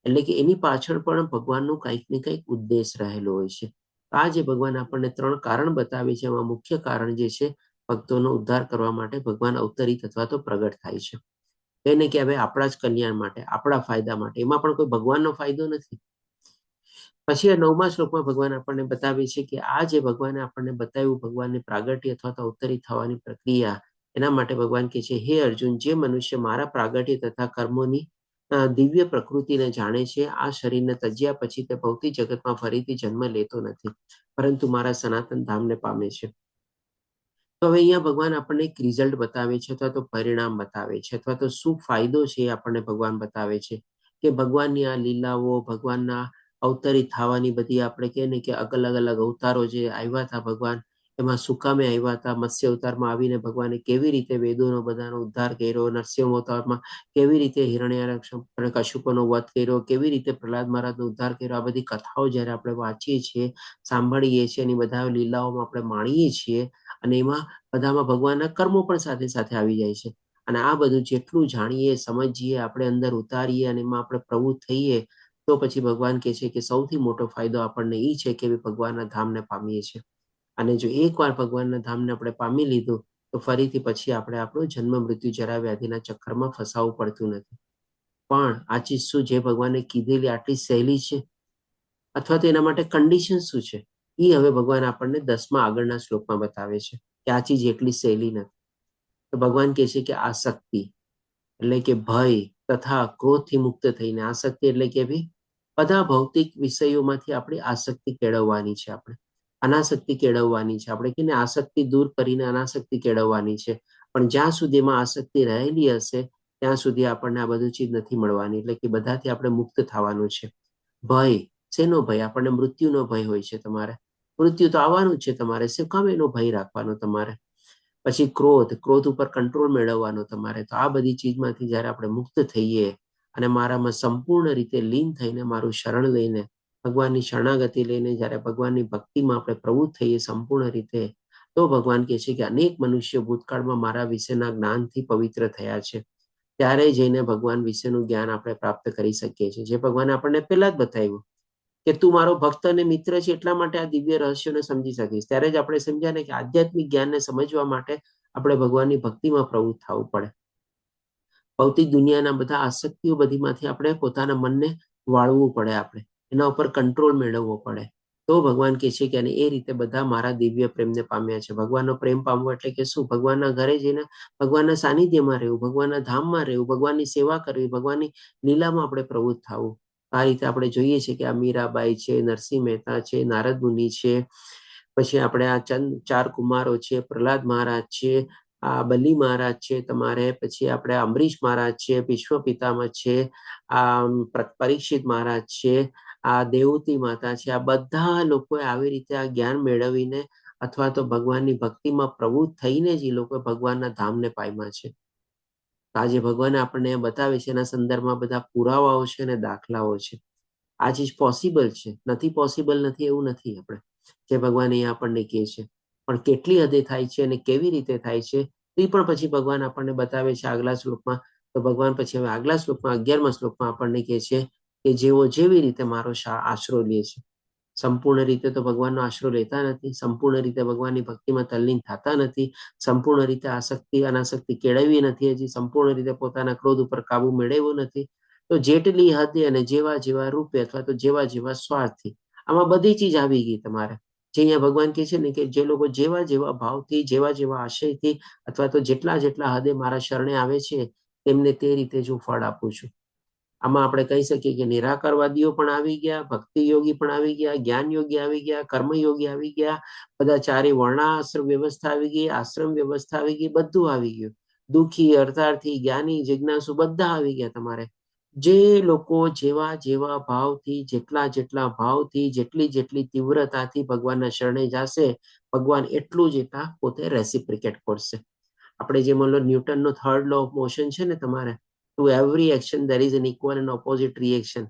એટલે કે એની પાછળ પણ ભગવાનનો કંઈક ને કંઈક ઉદ્દેશ રહેલો હોય છે. આ જે ભગવાન આપણને 3 કારણ બતાવે છે, એમાં મુખ્ય કારણ જે છે, ભક્તોનો ઉદ્ધાર કરવા માટે ભગવાન અવતરિત અથવા તો પ્રગટ થાય છે. એને કે હવે આપણા જ કલ્યાણ માટે, આપણા ફાયદા માટે. એમાં પણ કોઈ ભગવાનનો ફાયદો નથી. પછી આ 9મા શ્લોકમાં ભગવાન આપણને બતાવે છે કે આ જે ભગવાને આપણને બતાવ્યું, ભગવાનની પ્રાગટ્ય અથવા તો અવતરિત થવાની પ્રક્રિયા, એના માટે ભગવાન કહે છે, હે અર્જુન, જે મનુષ્ય મારા પ્રાગટ્ય તથા કર્મોની દિવ્ય પ્રકૃતિને જાણે છે, આ શરીરને તજ્યા પછી તે ભૌતિક જગતમાં ફરીથી જન્મ લેતો નથી, પરંતુ મારા સનાતન ધામને પામે છે. તો હવે અહીંયા ભગવાન આપણને એક રિઝલ્ટ બતાવે છે, અથવા તો પરિણામ બતાવે છે, અથવા તો શું ફાયદો છે એ આપણને ભગવાન બતાવે છે. કે ભગવાનની આ લીલાઓ, ભગવાનના અવતરિત થવાની બધી આપણે કહે ને કે અલગ અલગ અવતારો જે આવ્યા હતા ભગવાન, એમાં સુકામે આવ્યા હતા. મત્સ્ય અવતારમાં આવીને ભગવાને કેવી રીતે વેદોનો બધાનો ઉદ્ધાર કર્યો, નરસિંહ અવતારમાં કેવી રીતે હિરણ્યાક્ષ અને કશ્યપનો વધ કર્યો, કેવી રીતે પ્રહલાદ મહારાજનો ઉદ્ધાર કર્યો. આ બધી કથાઓ જ્યારે આપણે વાંચીએ છીએ, સાંભળીએ છીએ, અને બધા લીલાઓમાં આપણે માણીએ છીએ, અને એમાં બધામાં ભગવાનના કર્મો પણ સાથે સાથે આવી જાય છે. અને આ બધું જેટલું જાણીએ, સમજીએ, આપણે અંદર ઉતારીએ અને એમાં આપણે પ્રવૃત્ત થઈએ, તો પછી ભગવાન કહે છે કે સૌથી મોટો ફાયદો આપણને એ છે કે ભગવાનના ધામને પામીએ છીએ. અને જો એકવાર ભગવાનના ધામને આપણે પામી લીધું તો ફરીથી પછી આપણે આપણું જન્મ મૃત્યુ જરા વ્યાધિના ચક્કરમાં ફસાવવું પડતું નથી. પણ આ ચીજ શું, જે ભગવાને કીધેલી આટલી સહેલી છે, અથવા તો એના માટે કન્ડિશન શું છે, એ હવે ભગવાન આપણને 10મા આગળના શ્લોકમાં બતાવે છે કે આ ચીજ એટલી સહેલી નથી. તો ભગવાન કહે છે કે આસક્તિ એટલે કે ભય તથા ક્રોધથી મુક્ત થઈને, આસક્તિ એટલે કે ભાઈ બધા ભૌતિક વિષયોમાંથી આપણી આસક્તિ કેળવવાની છે, આપણે અનાસક્તિ કેળવવાની છે. આપણે કે આસક્તિ દૂર કરીને અનાસક્તિ કેળવવાની છે. પણ જ્યાં સુધીમાં આસક્તિ રહેલી હશે ત્યાં સુધી આપણને આ બધું ચીજ નથી મળવાની. એટલે કે બધાથી આપણે મુક્ત થવાનું છે. ભય, શેનો ભય? આપણને મૃત્યુનો ભય હોય છે. તમારે મૃત્યુ તો આવવાનું છે, તમારે શું કામ એનો ભય રાખવાનો તમારે? પછી ક્રોધ, ક્રોધ ઉપર કંટ્રોલ મેળવવાનો તમારે. તો આ બધી ચીજમાંથી જયારે આપણે મુક્ત થઈએ અને મારામાં સંપૂર્ણ રીતે લીન થઈને, મારું શરણ લઈને, ભગવાનની શરણાગતિ લઈને જયારે ભગવાનની ભક્તિમાં આપણે પ્રવૃત્ત થઈએ સંપૂર્ણ રીતે, તો ભગવાન કહે છે કે અનેક મનુષ્યો ભૂતકાળમાં મારા વિશેના જ્ઞાનથી પવિત્ર થયા છે. ત્યારે જઈને ભગવાન વિશેનું જ્ઞાન આપણે પ્રાપ્ત કરી શકીએ છીએ, જે ભગવાને આપણને પહેલા જ બતાવ્યું કે તું મારો ભક્ત અને મિત્ર છે, એટલા માટે આ દિવ્ય રહસ્યોને સમજી શકીશ. ત્યારે જ આપણે સમજ્યા ને કે આધ્યાત્મિક જ્ઞાનને સમજવા માટે આપણે ભગવાનની ભક્તિમાં પ્રવૃત્ત થવું પડે. ભૌતિક દુનિયાના બધા આસક્તિઓ બધીમાંથી આપણે પોતાના મનને વાળવું પડે, આપણે એના ઉપર કંટ્રોલ મેળવવો પડે. તો ભગવાન કહે છે કે એ રીતે બધા મારા દિવ્ય પ્રેમને પામ્યા છે. ભગવાનનો પ્રેમ પામવો એટલે કે શું? ભગવાનના ઘરે જઈને ભગવાનના સાનિધ્યમાં રહેવું, ભગવાનના ધામમાં રહેવું, ભગવાનની સેવા કરવી, ભગવાનની લીલામાં આપણે પ્રવૃત્ત થવું. આ રીતે આપણે જોઈએ છીએ કે આ મીરાબાઈ છે, નરસિંહ મહેતા છે, નારદ મુનિ છે, પછી આપણે આ ચાર કુમારો છે, પ્રહલાદ મહારાજ છે, આ બલી મહારાજ છે તમારે, પછી આપણે અમરીશ મહારાજ છે, વિશ્વ પિતામહ છે, આ પરીક્ષિત મહારાજ છે, આ દેવતી માતા છે, આ બધા લોકોએ આવી રીતે આ જ્ઞાન મેળવીને અથવા તો ભગવાનની ભક્તિમાં પ્રવૃત્ત થઈને જ એ લોકો ભગવાનના ધામને પામ્યા છે. આજે ભગવાન આપણને બતાવે છે, એના સંદર્ભમાં બધા પુરાવાઓ છે અને દાખલાઓ છે. આ ચીજ પોસિબલ છે, નથી પોસિબલ નથી એવું નથી. આપણે જે ભગવાન અહીંયા આપણને કહે છે, પણ કેટલી હદે થાય છે અને કેવી રીતે થાય છે એ પણ પછી ભગવાન આપણને બતાવે છે આગલા શ્લોકમાં. તો ભગવાન પછી હવે આગલા શ્લોકમાં 11મા શ્લોકમાં આપણને કહે છે કે જેઓ જેવી રીતે મારો આશરો લે છે. સંપૂર્ણ રીતે તો ભગવાનનો આશરો લેતા નથી, સંપૂર્ણ રીતે ભગવાનની ભક્તિમાં તલ્લીન થતા નથી, સંપૂર્ણ રીતે આસક્તિ અનાસક્તિ કેળવી નથી, હજી સંપૂર્ણ રીતે પોતાના ક્રોધ ઉપર કાબુ મેળવ્યો નથી. તો જેટલી હદે અને જેવા જેવા રૂપે અથવા તો જેવા જેવા સ્વાર્થથી, આમાં બધી ચીજ આવી ગઈ તમારે. જે અહીંયા ભગવાન કહે છે ને કે જે લોકો જેવા જેવા ભાવથી, જેવા જેવા આશયથી અથવા તો જેટલા જેટલા હદે મારા શરણે આવે છે તેમને તે રીતે જ હું ફળ આપું છું. આમાં આપણે કહી શકીએ કે નિરાકારવાદીઓ પણ આવી ગયા, ભક્તિ યોગી પણ આવી ગયા, જ્ઞાન યોગી આવી ગયા, કર્મયોગી આવી ગયા, બધા ચારે વર્ણાશ્રમ વ્યવસ્થા આવી ગઈ, આશ્રમ વ્યવસ્થા આવી ગઈ, બધું આવી ગયું. દુઃખી, અર્થાર્થી, જ્ઞાની, જિજ્ઞાસુ બધા આવી ગયા તમારે. જે લોકો જેવા જેવા ભાવથી, જેટલા જેટલા ભાવથી, જેટલી જેટલી તીવ્રતાથી ભગવાનના શરણે જશે, ભગવાન એટલું જ એટલા પોતે રેસિપ્રિકેટ કરશે. આપણે જે માનો ન્યૂટનનો થર્ડ લો ઓફ મોશન છે ને તમારે, two every action there is an equal and opposite reaction.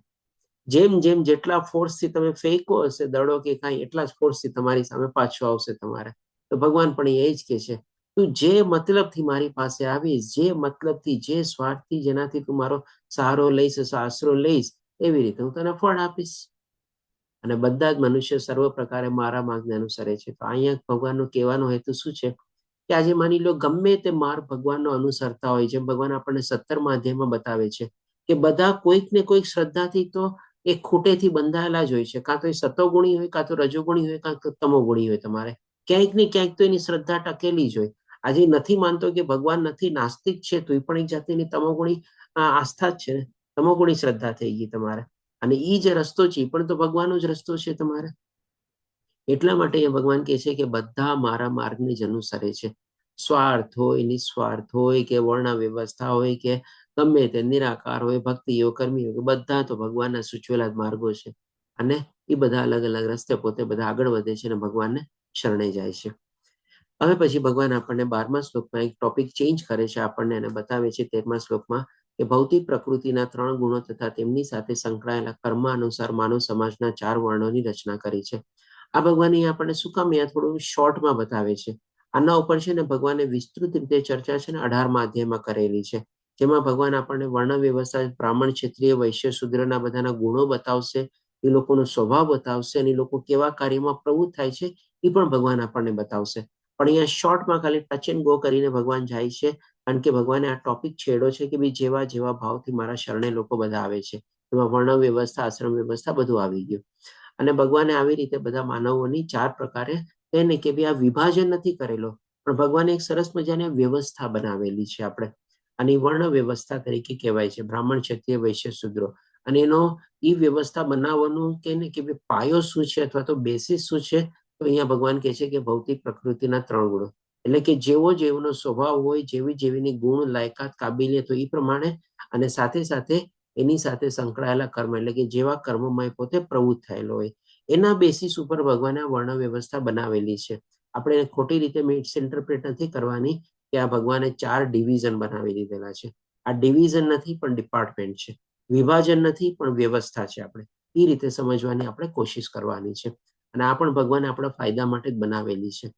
જેમ જેમ જેટલા ફોર્સથી તમે ફેંકો હશે દડો કે કાંઈ, એટલા જ ફોર્સથી તમારી સામે પાછો આવશે તમારે. તો ભગવાન પણ એ જ કહે છે, તું જે મતલબથી મારી પાસે આવીશ, જે મતલબથી, જે સ્વાર્થથી, જેનાથી તું મારો સહારો લઈશ, આશરો લઈશ, એવી રીતે હું તને ફળ આપીશ. અને બધા જ મનુષ્ય સર્વ પ્રકારે મારા માર્ગને અનુસરે છે. તો અહીંયા ભગવાનનો કહેવાનો હેતુ શું છે કે આજે માની લો ગમે તે માર્ગ ભગવાનનો અનુસરતા હોય, જેમ ભગવાન આપણને 17મા અધ્યાયમાં બતાવે છે કે બધા કોઈક ને કોઈક શ્રદ્ધાથી તો એ ખૂટેથી બંધાયેલા જ હોય છે. કાં તો એ સતોગુણી હોય, કાં તો રજોગુણી હોય, કાં તો તમોગુણી હોય. તમારે ક્યાંક ને ક્યાંક તો એની શ્રદ્ધા ટકેલી જ હોય. આજે નથી માનતો કે ભગવાન નથી, નાસ્તિક છે, તો એ પણ એક જાતિની તમોગુણી આસ્થા જ છે ને, તમોગુણી શ્રદ્ધા થઈ ગઈ તમારે. અને એ જે રસ્તો છે એ પણ તો ભગવાનનો જ રસ્તો છે તમારે. એટલા માટે એ ભગવાન કહે છે કે બધા મારા માર્ગને જ અનુસરે છે. સ્વાર્થ હોય, નિસ્વાર્થ હોય, કે વર્ણ વ્યવસ્થા હોય, કે ગમે તે નિરાકાર હોય, ભક્તિઓ, કર્મીઓ, બધા તો ભગવાનના સૂચવેલા જ માર્ગો છે. અને એ બધા અલગ અલગ રસ્તે પોતે બધા આગળ વધે છે અને ભગવાનને શરણે જાય છે. હવે પછી ભગવાન આપણને 12મા શ્લોકમાં એક ટોપિક ચેન્જ કરે છે, આપણને એને બતાવે છે 13મા શ્લોકમાં કે ભૌતિક પ્રકૃતિના 3 ગુણો તથા તેમની સાથે સંકળાયેલા કર્મ અનુસાર માનવ સમાજના 4 વર્ણોની રચના કરી છે. આ ભગવાન અહીંયા આપણને શું કામ અહીંયા થોડું શોર્ટમાં બતાવે છે. આના ઉપર છે ને ભગવાને વિસ્તૃત રીતે ચર્ચા છે ને 18મા અધ્યાયમાં કરેલી છે, જેમાં ભગવાન આપણને વર્ણ વ્યવસ્થા, બ્રાહ્મણ, ક્ષત્રિય, વૈશ્ય, શૂદ્રના બધાના ગુણો બતાવશે, એ લોકોનો સ્વભાવ બતાવશે, અને એ લોકો કેવા કાર્યમાં પ્રવૃત્ત થાય છે એ પણ ભગવાન આપણને બતાવશે. પણ અહીંયા શોર્ટમાં ખાલી ટચ એન્ડ ગો કરીને ભગવાન જાય છે, કારણ કે ભગવાને આ ટોપિક છેડો છે કે ભાઈ જેવા જેવા ભાવથી મારા શરણે લોકો બધા આવે છે, એમાં વર્ણ વ્યવસ્થા, આશ્રમ વ્યવસ્થા બધું આવી ગયું. અને ભગવાને આવી રીતે બધા માનવોની 4 પ્રકારે એને કે ભાઈ આ વિભાજન નથી કરેલો, પણ ભગવાને એક સરસ મજાની વ્યવસ્થા બનાવેલી છે આપણે. અને વર્ણ વ્યવસ્થા તરીકે કહેવાય છે, બ્રાહ્મણ, ક્ષત્રિય, વૈશ્ય, શૂદ્રો. અને એનો એ વ્યવસ્થા બનાવવાનું કે ભાઈ પાયો શું છે અથવા તો બેસિસ શું છે, તો અહીંયા ભગવાન કહે છે કે ભૌતિક પ્રકૃતિના 3 ગુણો. એટલે કે જેવો જેવનો સ્વભાવ હોય, જેવી જેવીની ગુણ, લાયકાત, કાબિલિયત હોય એ પ્રમાણે, અને સાથે સાથે એની સાથે સંકળાયેલા કર્મ, એટલે કે જેવા કર્મમાં પોતે પ્રવૃત્ત થયેલો હોય, એના બેસિસ ઉપર ભગવાને વર્ણ વ્યવસ્થા બનાવેલી છે. આપણે ખોટી રીતે મિસઇન્ટરપ્રેટ નથી કરવાની કે આ ભગવાને 4 ડિવિઝન બનાવી દીધેલા છે. આ ડિવિઝન નથી પણ ડિપાર્ટમેન્ટ છે, વિભાજન નથી પણ વ્યવસ્થા છે. આપણે એ રીતે સમજવાની આપણે કોશિશ કરવાની છે. અને આ પણ ભગવાને આપણા ફાયદા માટે જ બનાવેલી છે.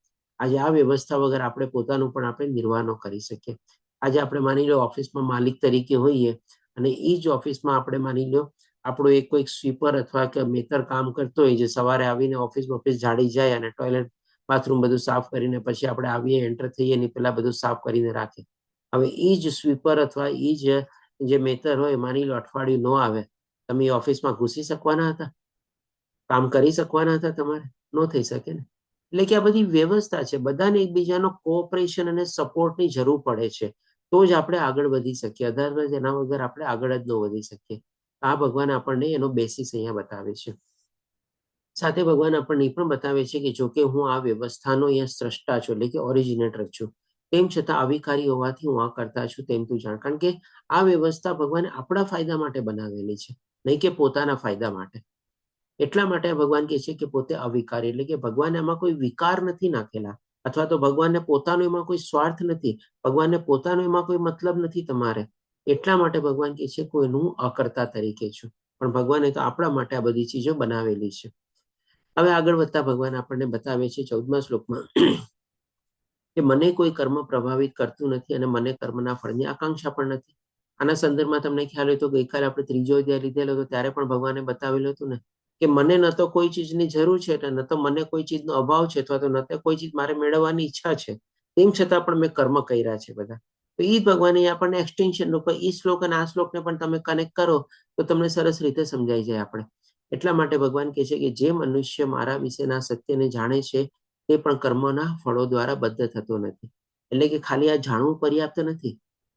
આજે આ વ્યવસ્થા વગર આપણે પોતાનું પણ આપણે નિર્વાહ ન કરી શકીએ. આજે આપણે માની લો ઓફિસમાં માલિક તરીકે હોઈએ, અને એ જ ઓફિસમાં આપણે માની લો આપણો એક કોઈક સ્વીપર અથવા કે મેતર કામ કરતો હોય, જે સવારે આવીને ઓફિસ ઝાડી જાય અને ટોયલેટ, બાથરૂમ બધું સાફ કરીને પછી આપણે આવીએ, એન્ટર થઈએ ને પેલા બધું સાફ કરીને રાખે. હવે એ જ સ્વીપર અથવા એ જ જે મેતર હોય, માની લો અઠવાડિયું ન આવે, તમે ઓફિસમાં ઘૂસી શકવાના હતા? કામ કરી શકવાના હતા? તમારે ન થઈ શકે ને. એટલે કે આ બધી વ્યવસ્થા છે, બધાને એકબીજાનો કોઓપરેશન અને સપોર્ટની જરૂર પડે છે, તો જ આપણે આગળ વધી શકીએ. અધરવાઇઝ એના વગર આપણે આગળ જ ન વધી શકીએ. આ ભગવાન આપણને એનો બેસિસ અહીંયા બતાવે છે. સાથે ભગવાન આપણને એ પણ બતાવે છે કે જો કે હું આ વ્યવસ્થાનો અહીંયા સ્રષ્ટા છું, એટલે કે ઓરિજિનેટર છું, તેમ છતાં અવિકારી હોવાથી હું આ કરતા છું તેમ તું જાણ. કારણ કે આ વ્યવસ્થા ભગવાને આપણા ફાયદા માટે બનાવેલી છે, નહીં કે પોતાના ફાયદા માટે. એટલા માટે ભગવાન કહે છે કે પોતે અવિકારી, એટલે કે ભગવાને એમાં કોઈ વિકાર નથી નાખેલા, અથવા તો ભગવાનને પોતાનો એમાં કોઈ સ્વાર્થ નથી, ભગવાનને પોતાનો એમાં કોઈ મતલબ નથી તમારે. એટલા માટે ભગવાન કહે છે કે હું અકર્તા તરીકે છું, પણ ભગવાને તો આપણા માટે આ બધી ચીજો બનાવેલી છે. હવે આગળ વધતા ભગવાન આપણને બતાવે છે 14મા શ્લોકમાં કે મને કોઈ કર્મ પ્રભાવિત કરતું નથી અને મને કર્મના ફળની આકાંક્ષા પણ નથી. આના સંદર્ભમાં તમને ખ્યાલ હોય તો ગઈકાલે આપણે 3જો અધ્યાય લીધેલો હતો, ત્યારે પણ ભગવાને બતાવેલું હતું ને કે મને ન તો કોઈ ચીજની જરૂર છે, ન તો મને કોઈ ચીજનો અભાવ છે, અથવા તો ન તો કોઈ ચીજ મારે મેળવવાની ઈચ્છા છે, તેમ છતાં પણ મેં કર્મ કર્યા છે બધા. તો એ ભગવાને આપણને એક્સટેન્શન નો એ શ્લોક અને આ શ્લોકને પણ તમે કનેક્ટ કરો તો તમને સરસ રીતે સમજાઈ જાય આપણે. એટલા માટે ભગવાન કહે છે કે જે મનુષ્ય મારા વિશેના સત્યને જાણે છે તે પણ કર્મના ફળો દ્વારા બદ્ધ થતો નથી. એટલે કે ખાલી આ જાણવું પર્યાપ્ત નથી.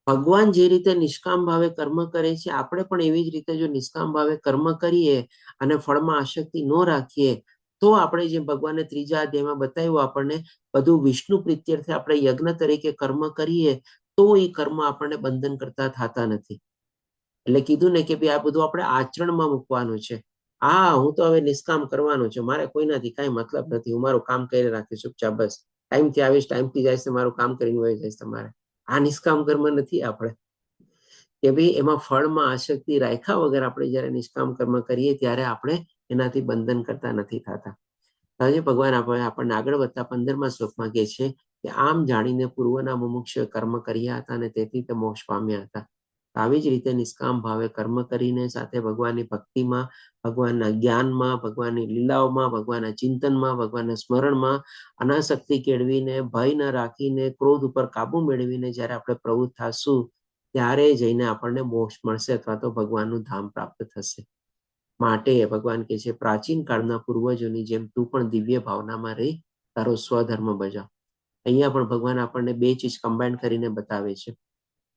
ભગવાન જે રીતે નિષ્કામ ભાવે કર્મ કરે છે, આપણે પણ એવી જ રીતે જો નિષ્કામ ભાવે કર્મ કરીએ અને ફળમાં આસક્તિ ન રાખીએ તો આપણે જે ભગવાને 3જા અધ્યાયમાં બતાવ્યું આપણને બધું વિષ્ણુ પ્રીત્યર્થે આપણે યજ્ઞ તરીકે કર્મ કરીએ તો એ કર્મ આપણને બંધન કરતા થતા નથી. એટલે કીધું ને કે ભાઈ આ બધું આપણે આચરણમાં મૂકવાનું છે. હું તો હવે નિષ્કામ કરવાનું છે, મારે કોઈનાથી કાંઈ મતલબ નથી, હું મારું કામ કરી રાખીશ ચૂપચાપ, બસ ટાઈમથી આવીશ ટાઈમથી જાય છે, મારું કામ કરીને વહી જઈશ. તમારે આ નિષ્કામ કર્મ નથી. આપણે કે ભાઈ એમાં ફળમાં આસક્તિ રાખ્યા વગર આપણે જયારે નિષ્કામ કર્મ કરીએ ત્યારે આપણે એનાથી બંધન કરતા નથી થતા. હજી ભગવાન આપણને આગળ વધતા 15મા શ્લોકમાં કહે છે કે આમ જાણીને પૂર્વના મુમુક્ષ કર્મ કર્યા હતા અને તેથી તે મોક્ષ પામ્યા હતા. આવી જ રીતે નિષ્કામ ભાવે કર્મ કરીને સાથે ભગવાનની ભક્તિમાં, ભગવાનના જ્ઞાનમાં, ભગવાનની લીલાઓમાં, ભગવાનના ચિંતનમાં, ભગવાનના સ્મરણમાં અનાસક્તિ કેળવીને, ભય ન રાખીને, ક્રોધ ઉપર કાબુ મેળવીને જયારે આપણે પ્રવૃત્ત થશું ત્યારે જઈને આપણને મોક્ષ મળશે અથવા તો ભગવાનનું ધામ પ્રાપ્ત થશે. માટે ભગવાન કહે છે પ્રાચીન કાળના પૂર્વજોની જેમ તું પણ દિવ્ય ભાવનામાં રહી તારો સ્વધર્મ બજાવ. અહીંયા પણ ભગવાન આપણને બે ચીજ કમ્બાઈન કરીને બતાવે છે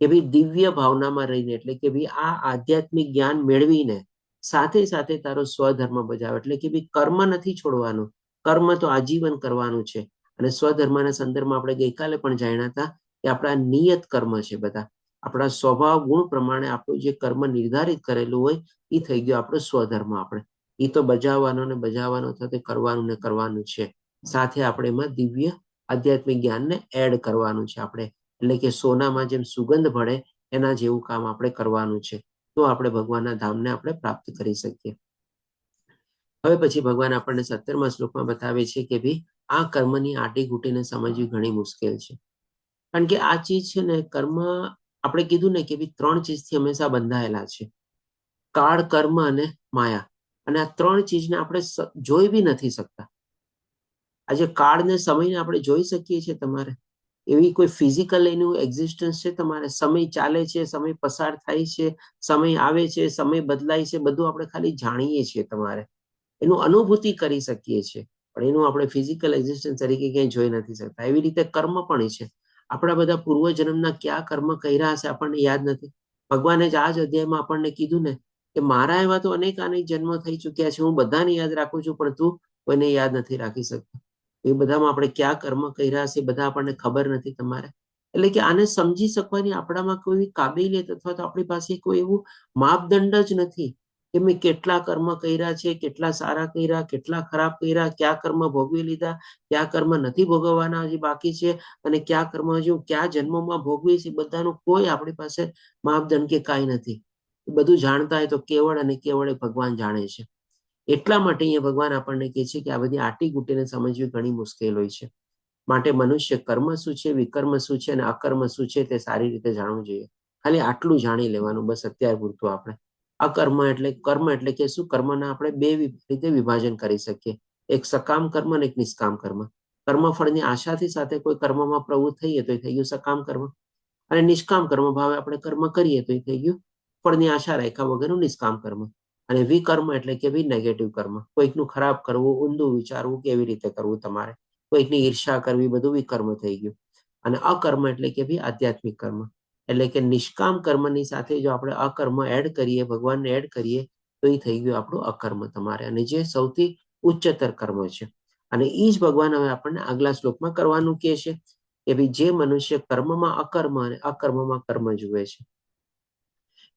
કે ભાઈ દિવ્ય ભાવનામાં રહીને, એટલે કે ભાઈ આ આધ્યાત્મિક જ્ઞાન મેળવીને સાથે સાથે તારો સ્વધર્મ બજાવ, એટલે કે ભાઈ કર્મ નથી છોડવાનું, કર્મ તો આજીવન કરવાનું છે. અને સ્વધર્મના સંદર્ભમાં આપણે ગઈકાલે પણ જાણ્યા હતા કે આપણા નિયત કર્મ છે, બધા આપણા સ્વભાવ ગુણ પ્રમાણે આપણું જે કર્મ નિર્ધારિત કરેલું હોય એ થઈ ગયો આપણો સ્વધર્મ. આપણે એ તો બજાવવાનો ને બજાવવાનો થતો કરવાનું ને કરવાનું છે. સાથે આપણે એમાં દિવ્ય આધ્યાત્મિક જ્ઞાનને એડ કરવાનું છે. આપણે એટલે કે સોનામાં જેમ સુગંધ ભળે એના જેવું કામ આપણે કરવાનું છે, તો આપણે ભગવાનના ધામને આપણે પ્રાપ્ત કરી શકીએ. હવે પછી ભગવાન આપણને 17મા શ્લોકમાં બતાવે છે કે ભાઈ આ કર્મની આટી ઘૂંટીને સમજવી ઘણી મુશ્કેલ છે. કારણ કે આ ચીજ છે ને, કર્મ આપણે કીધું ને કે ભાઈ 3 ચીજથી હંમેશા બંધાયેલા છે, કાળ, કર્મ અને માયા. અને આ 3 ચીજને આપણે જોઈ બી નથી શકતા. આજે કાળને સમયને આપણે જોઈ શકીએ છીએ. તમારે એવી કોઈ ફિઝિકલ એનું એક્ઝિસ્ટન્સ છે? તમારે સમય ચાલે છે, સમય પસાર થાય છે, સમય આવે છે, સમય બદલાય છે, બધું આપણે ખાલી જાણીએ છીએ. તમારે એનું અનુભૂતિ કરી શકીએ છીએ, પણ એનું આપણે ફિઝિકલ એક્ઝિસ્ટન્સ તરીકે ક્યાંય જોઈ નથી શકતા. એવી રીતે કર્મ પણ છે. આપણા બધા પૂર્વજન્મના ક્યાં કર્મ કર્યા હશે આપણને યાદ નથી. ભગવાને જ આ જ અધ્યાયમાં આપણને કીધું ને કે મારા એવા તો અનેક જન્મો થઈ ચુક્યા છે, હું બધાને યાદ રાખું છું, પણ તું કોઈને યાદ નથી રાખી શકતો. એ બધામાં આપણે ક્યાં કર્મ કર્યા હશે બધા આપણને ખબર નથી. તમારે એટલે કે આને સમજી શકવાની આપણામાં કોઈ કાબિલિયત અથવા તો આપણી પાસે કોઈ એવું માપદંડ જ નથી કે મેં કેટલા કર્મ કર્યા છે, કેટલા સારા કર્યા, કેટલા ખરાબ કર્યા, ક્યાં કર્મ ભોગવી લીધા, ક્યાં કર્મ નથી ભોગવવાના હજી બાકી છે, અને ક્યાં કર્મ હજુ ક્યાં જન્મોમાં ભોગવી છે. બધાનું કોઈ આપણી પાસે માપદંડ કે કાંઈ નથી. બધું જાણતા હોય તો કેવળ અને કેવળ ભગવાન જાણે છે. એટલા માટે અહીંયા ભગવાન આપણને કહે છે કે આ બધી આટી ઘૂંટીને સમજવી ઘણી મુશ્કેલ હોય છે. માટે મનુષ્ય કર્મ શું છે, વિકર્મ શું છે અને અકર્મ શું છે તે સારી રીતે જાણવું જોઈએ. ખાલી આટલું જાણી લેવાનું બસ અત્યાર પૂરતું. આપણે અકર્મ એટલે કર્મ એટલે કે શું? કર્મના આપણે બે રીતે વિભાજન કરી શકીએ, એક સકામ કર્મ અને એક નિષ્કામ કર્મ. કર્મફળની આશાથી સાથે કોઈ કર્મમાં પ્રવૃત્ત થઈએ તો એ થઈ ગયું સકામ કર્મ, અને નિષ્કામ કર્મ ભાવે આપણે કર્મ કરીએ તો એ થઈ ગયું ફળની આશા રાખ્યા વગરનું નિષ્કામ કર્મ. અને વિકર્મ એટલે કે નેગેટિવ કર્મ, કોઈકનું ખરાબ કરવું, ઊંધું વિચારવું, કેવી રીતે કરવું, તમારે કોઈકની ઈર્ષા કરવી, બધું વિકર્મ થઈ ગયું. અને અકર્મ એટલે કે આધ્યાત્મિક કર્મ. એટલે કે નિષ્કામ કર્મની સાથે જો આપણે અકર્મ એડ કરીએ, ભગવાનને એડ કરીએ તો એ થઈ ગયું આપણું અકર્મ. તમારે અને જે સૌથી ઉચ્ચતર કર્મ છે. અને એ જ ભગવાન હવે આપણને આગલા શ્લોકમાં કરવાનું કહે છે કે ભાઈ જે મનુષ્ય કર્મમાં અકર્મ અને અકર્મમાં કર્મ જુએ છે,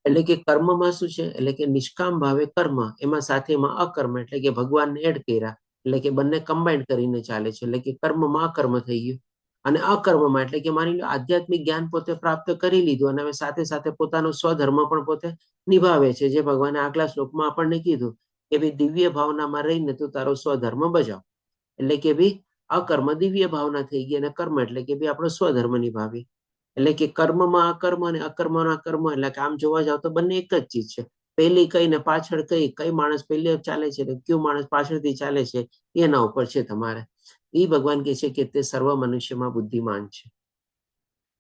એટલે કે કર્મમાં શું છે, એટલે કે નિષ્કામ ભાવે કર્મ, એમાં સાથે એમાં અકર્મ, એટલે કે ભગવાનને એડ કર્યા, એટલે કે બંને કમ્બાઈન્ડ કરીને ચાલે છે, એટલે કે કર્મમાં અકર્મ થઈ ગયું. અને અકર્મમાં એટલે કે માની લો આધ્યાત્મિક જ્ઞાન પોતે પ્રાપ્ત કરી લીધું અને હવે સાથે સાથે પોતાનો સ્વધર્મ પણ પોતે નિભાવે છે, જે ભગવાને આગલા શ્લોકમાં આપણને કીધું કે ભાઈ દિવ્ય ભાવનામાં રહીને તું તારો સ્વધર્મ બજાવ. એટલે કે ભાઈ અકર્મ દિવ્ય ભાવના થઈ ગઈ અને કર્મ એટલે કે ભાઈ આપણો સ્વધર્મ નિભાવી. એટલે કે કર્મમાં અકર્મ અને અકર્મમાં અકર્મ, એટલે કે આમ જોવા જાવ તો બંને એક જ ચીજ છે. પહેલી કઈ ને પાછળ કઈ માણસ પહેલે ચાલે છે ને કયો માણસ પાછળથી ચાલે છે એના ઉપર છે તમારે. એ ભગવાન કહે છે કે તે સર્વ મનુષ્યમાં બુદ્ધિમાન છે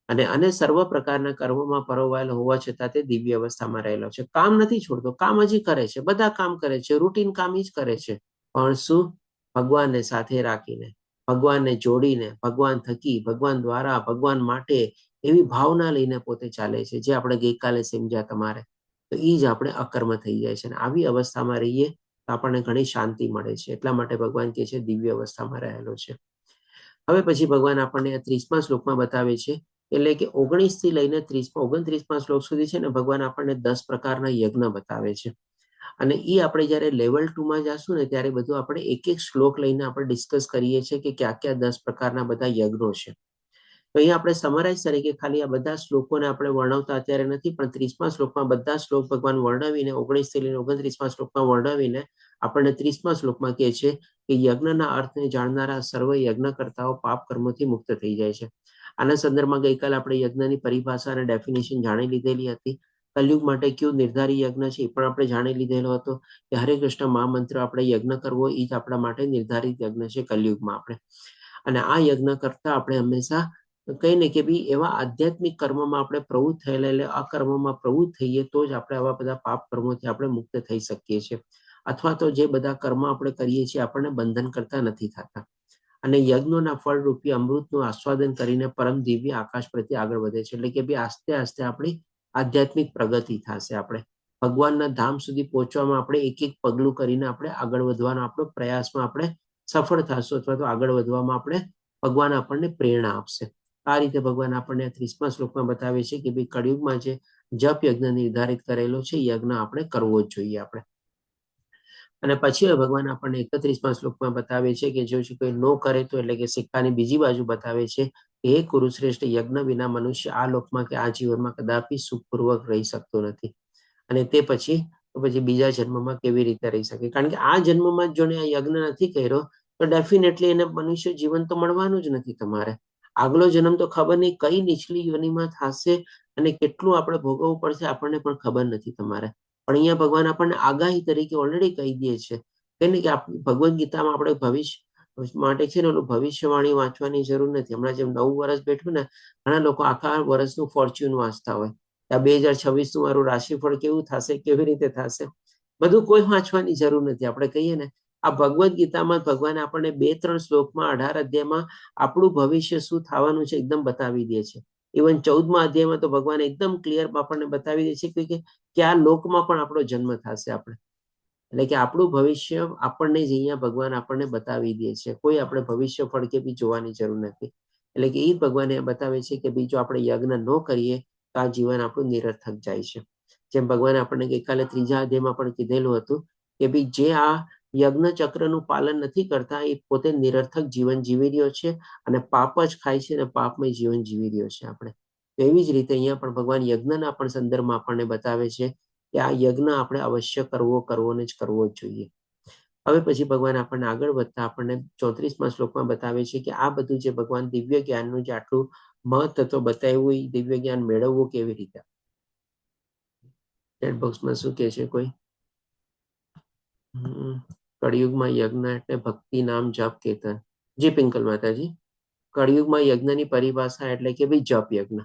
અને સર્વ પ્રકારના કર્મોમાં પરોવાયેલો હોવા છતાં તે દિવ્ય અવસ્થામાં રહેલો છે. કામ નથી છોડતો, કામ હજી કરે છે, બધા કામ કરે છે, રૂટીન કામ જ કરે છે, પણ શું? ભગવાનને સાથે રાખીને, ભગવાનને જોડીને, ભગવાન થકી, ભગવાન દ્વારા, ભગવાન માટે એવી ભાવના લઈને પોતે ચાલે છે, જે આપણે ગઈકાલે સમજ્યા તમારે. તો એ જ આપણે અકર્મ થઈ જાય છે. અને આવી અવસ્થામાં રહીએ તો આપણને ઘણી શાંતિ મળે છે. એટલા માટે ભગવાન કહે છે દિવ્ય અવસ્થામાં રહેલો છે. હવે પછી ભગવાન આપણને 30મા શ્લોકમાં બતાવે છે, એટલે કે 19 થી લઈને 29મા શ્લોક સુધી છે ને, ભગવાન આપણને 10 પ્રકારના યજ્ઞ બતાવે છે. અને એ આપણે જયારે લેવલ 2માં જશું ને ત્યારે બધું આપણે એક એક શ્લોક લઈને આપણે ડિસ્કસ કરીએ છીએ કે ક્યાં ક્યાં 10 પ્રકારના બધા યજ્ઞો છે. તો અહીંયા આપણે સમરાઇઝ તરીકે ખાલી આ બધા શ્લોકોને આપણે વર્ણવતા અત્યારે નથી, પણ 30મા શ્લોકમાં બધા શ્લોક ભગવાન વર્ણવીને 19 થી લઈને 29મા શ્લોકમાં વર્ણવીને આપણને 30મા શ્લોકમાં કહે છે કે યજ્ઞના અર્થને જાણનારા સર્વ યજ્ઞકર્તાઓ પાપ કર્મોથી મુક્ત થઈ જાય છે. આના સંદર્ભમાં ગઈકાલે આપણે યજ્ઞની પરિભાષા અને ડેફિનેશન જાણી લીધેલી હતી. કલયુગ માટે કયું નિર્ધારી યજ્ઞ છે એ પણ આપણે જાણી લીધેલો હતો કે હરે કૃષ્ણ મહામંત્ર આપણે યજ્ઞ કરવો એ જ આપણા માટે નિર્ધારિત યજ્ઞ છે કલયુગમાં આપણે. અને આ યજ્ઞ કરતા આપણે હંમેશા કહીને કે ભાઈ એવા આધ્યાત્મિક કર્મમાં આપણે પ્રવૃત્ત થયેલા, એટલે અકર્મમાં પ્રવૃત્ત થઈએ તો જ આપણે આવા બધા પાપ કર્મોથી આપણે મુક્ત થઈ શકીએ છીએ. અથવા તો જે બધા કર્મ આપણે કરીએ છીએ આપણને બંધન કરતા નથી થતા. અને યજ્ઞોના ફળરૂપી અમૃતનું આસ્વાદન કરીને પરમ દિવ્ય આકાશ પ્રત્યે આગળ વધે છે. એટલે કે ભાઈ આસ્તે આસ્તે આપણી આધ્યાત્મિક પ્રગતિ થશે. આપણે ભગવાનના ધામ સુધી પહોંચવામાં આપણે એક એક પગલું કરીને આપણે આગળ વધવાનો આપણો પ્રયાસમાં આપણે સફળ થશું, અથવા તો આગળ વધવામાં આપણે ભગવાન આપણને પ્રેરણા આપશે. આ રીતે ભગવાન આપણને 30મા શ્લોકમાં બતાવે છે કે ભાઈ કળિયુગમાં જે જપ યજ્ઞ નિર્ધારિત કરેલો છે યજ્ઞ આપણે કરવો જ જોઈએ આપણે. અને પછી ભગવાન આપણને 31મા શ્લોકમાં બતાવે છે કે જો કોઈ નો કરે તો, એટલે કે સિક્કાની બીજી બાજુ બતાવે છે કે હે કુરુશ્રેષ્ઠ, યજ્ઞ વિના મનુષ્ય આ લોકમાં કે આ જીવનમાં કદાપી સુખપૂર્વક રહી શકતો નથી. અને તે પછી બીજા જન્મમાં કેવી રીતે રહી શકે? કારણ કે આ જન્મમાં જો આ યજ્ઞ નથી કર્યો તો ડેફિનેટલી એને મનુષ્ય જીવન તો મળવાનું જ નથી તમારે. આગલો જન્મ તો ખબર નહીં કઈ નીચલી યોનિમાં થશે અને કેટલું આપણે ભોગવવું પડશે આપણને પણ ખબર નથી તમારે. પણ અહીંયા ભગવાન આપણને આગાહી તરીકે ઓલરેડી કહી દે છે કે ભગવદ્ ગીતામાં આપણે ભવિષ્ય માટે છે ને ભવિષ્યવાણી વાંચવાની જરૂર નથી. હમણાં જેમ 9 વર્ષ બેઠું ને, ઘણા લોકો આખા વર્ષનું ફોર્ચ્યુન વાંચતા હોય, આ 2026નું મારું રાશિફળ કેવું થશે, કેવી રીતે થશે, બધું કોઈ વાંચવાની જરૂર નથી. આપણે કહીએ ને આ ભગવદ્ ગીતામાં ભગવાન આપણને 2-3 શ્લોકમાં 18 અધ્યાયમાં આપણું ભવિષ્ય શું થવાનું છે એકદમ બતાવી દે છે. ઇવન 14મા અધ્યાયમાં તો ભગવાન એકદમ ક્લિયર આપણને બતાવી દે છે કે આ લોકમાં પણ આપણો જન્મ થશે. આપણે એટલે કે આપણું ભવિષ્ય આપણને જ અહીંયા ભગવાન આપણને બતાવી દે છે. કોઈ આપણે ભવિષ્ય ફળ કે બી જોવાની જરૂર નથી. એટલે કે એ ભગવાન બતાવે છે કે બીજો આપણે યજ્ઞ ન કરીએ તો આ જીવન આપણું નિરર્થક જાય છે. જેમ ભગવાન આપણને ગઈકાલે 3જા અધ્યાયમાં પણ કીધેલું હતું કે ભાઈ જે આ યજ્ઞ ચક્રનું પાલન નથી કરતા એ પોતે નિરર્થક જીવન જીવી રહ્યો છે અને પાપ જ ખાય છે અને પાપમય જીવન જીવી રહ્યો છે આપણે. એવી જ રીતે અહીંયા પણ ભગવાન યજ્ઞના પણ સંદર્ભમાં આપણને બતાવે છે કે આ યજ્ઞ આપણે અવશ્ય કરવો ને જ કરવો જ જોઈએ. હવે પછી ભગવાન આપણને આગળ વધતા આપણને 34મા શ્લોકમાં બતાવે છે કે આ બધું જે ભગવાન દિવ્ય જ્ઞાનનું જે આટલું મહત્વ બતાવ્યું એ દિવ્ય જ્ઞાન મેળવવું કેવી રીતે. ચેટ બોક્સમાં શું કહે છે કોઈ? કળિયુગમાં યજ્ઞ એટલે ભક્તિ, નામ, જપ, કીર્તન. જી પિંકલ માતાજી, કળિયુગમાં યજ્ઞની પરિભાષા એટલે કે ભાઈ જપ યજ્ઞ.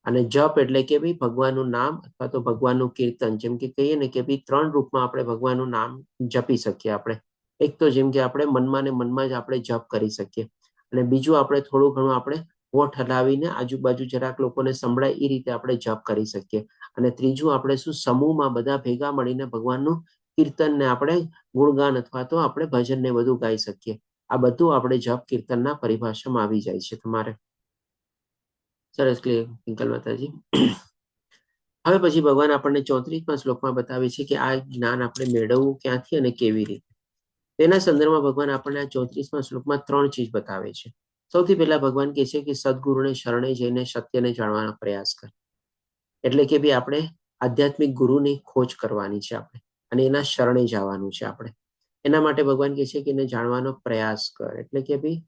અને જપ એટલે કે ભાઈ ભગવાનનું નામ અથવા તો ભગવાનનું કીર્તન. જેમ કે કહીએ ને કે ભાઈ 3 રૂપમાં આપણે ભગવાનનું નામ જપી શકીએ આપણે. એક તો જેમ કે આપણે મનમાં ને મનમાં જ આપણે જપ કરી શકીએ, અને બીજું આપણે થોડું ઘણું આપણે હોઠ હલાવીને આજુબાજુ જરાક લોકોને સંભળાય એ રીતે આપણે જપ કરી શકીએ. અને ત્રીજું આપણે શું સમૂહમાં બધા ભેગા મળીને ભગવાનનું કીર્તનને આપણે ગુણગાન અથવા તો આપણે ભજનને બધું ગાઈ શકીએ. આ બધું આપણે જપ કીર્તનના પરિભાષામાં આવી જાય છે તમારે. સરસ ક્લિયર પિંકલ માતાજી. હવે પછી ભગવાન આપણને 34મા શ્લોકમાં બતાવે છે કે આ જ્ઞાન આપણે મેળવવું ક્યાંથી અને કેવી રીતે. તેના સંદર્ભમાં ભગવાન આપણને આ 34મા શ્લોકમાં 3 ચીજ બતાવે છે. સૌથી પહેલા ભગવાન કહે છે કે સદગુરુને શરણે જઈને સત્યને જાણવાનો પ્રયાસ કર. એટલે કે ભાઈ આપણે આધ્યાત્મિક ગુરુની ખોજ કરવાની છે આપણે, અને એના શરણે જવાનું છે આપણે. એના માટે ભગવાન કહે છે કે એને જાણવાનો પ્રયાસ કર. એટલે કે ભાઈ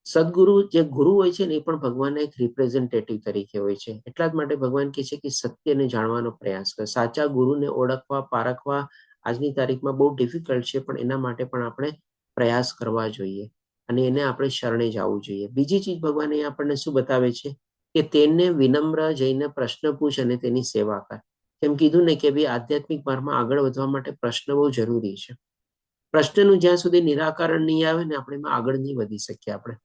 સદગુરુ જે ગુરુ હોય છે ને એ પણ ભગવાનના એક રિપ્રેઝેન્ટેટિવ તરીકે હોય છે. એટલા જ માટે ભગવાન કહે છે કે સત્યને જાણવાનો પ્રયાસ કર. સાચા ગુરુને ઓળખવા પારખવા આજની તારીખમાં બહુ ડિફિકલ્ટ છે, પણ એના માટે પણ આપણે પ્રયાસ કરવા જોઈએ અને એને આપણે શરણે જવું જોઈએ. બીજી ચીજ ભગવાન એ આપણને શું બતાવે છે કે તેને વિનમ્ર જઈને પ્રશ્ન પૂછ અને તેની સેવા કર. એમ કીધું ને કે ભાઈ આધ્યાત્મિક માર્ગમાં આગળ વધવા માટે પ્રશ્ન બહુ જરૂરી છે. પ્રશ્નનું જ્યાં સુધી નિરાકરણ નહીં આવે ને આપણે એમાં આગળ નહીં વધી શકીએ. આપણે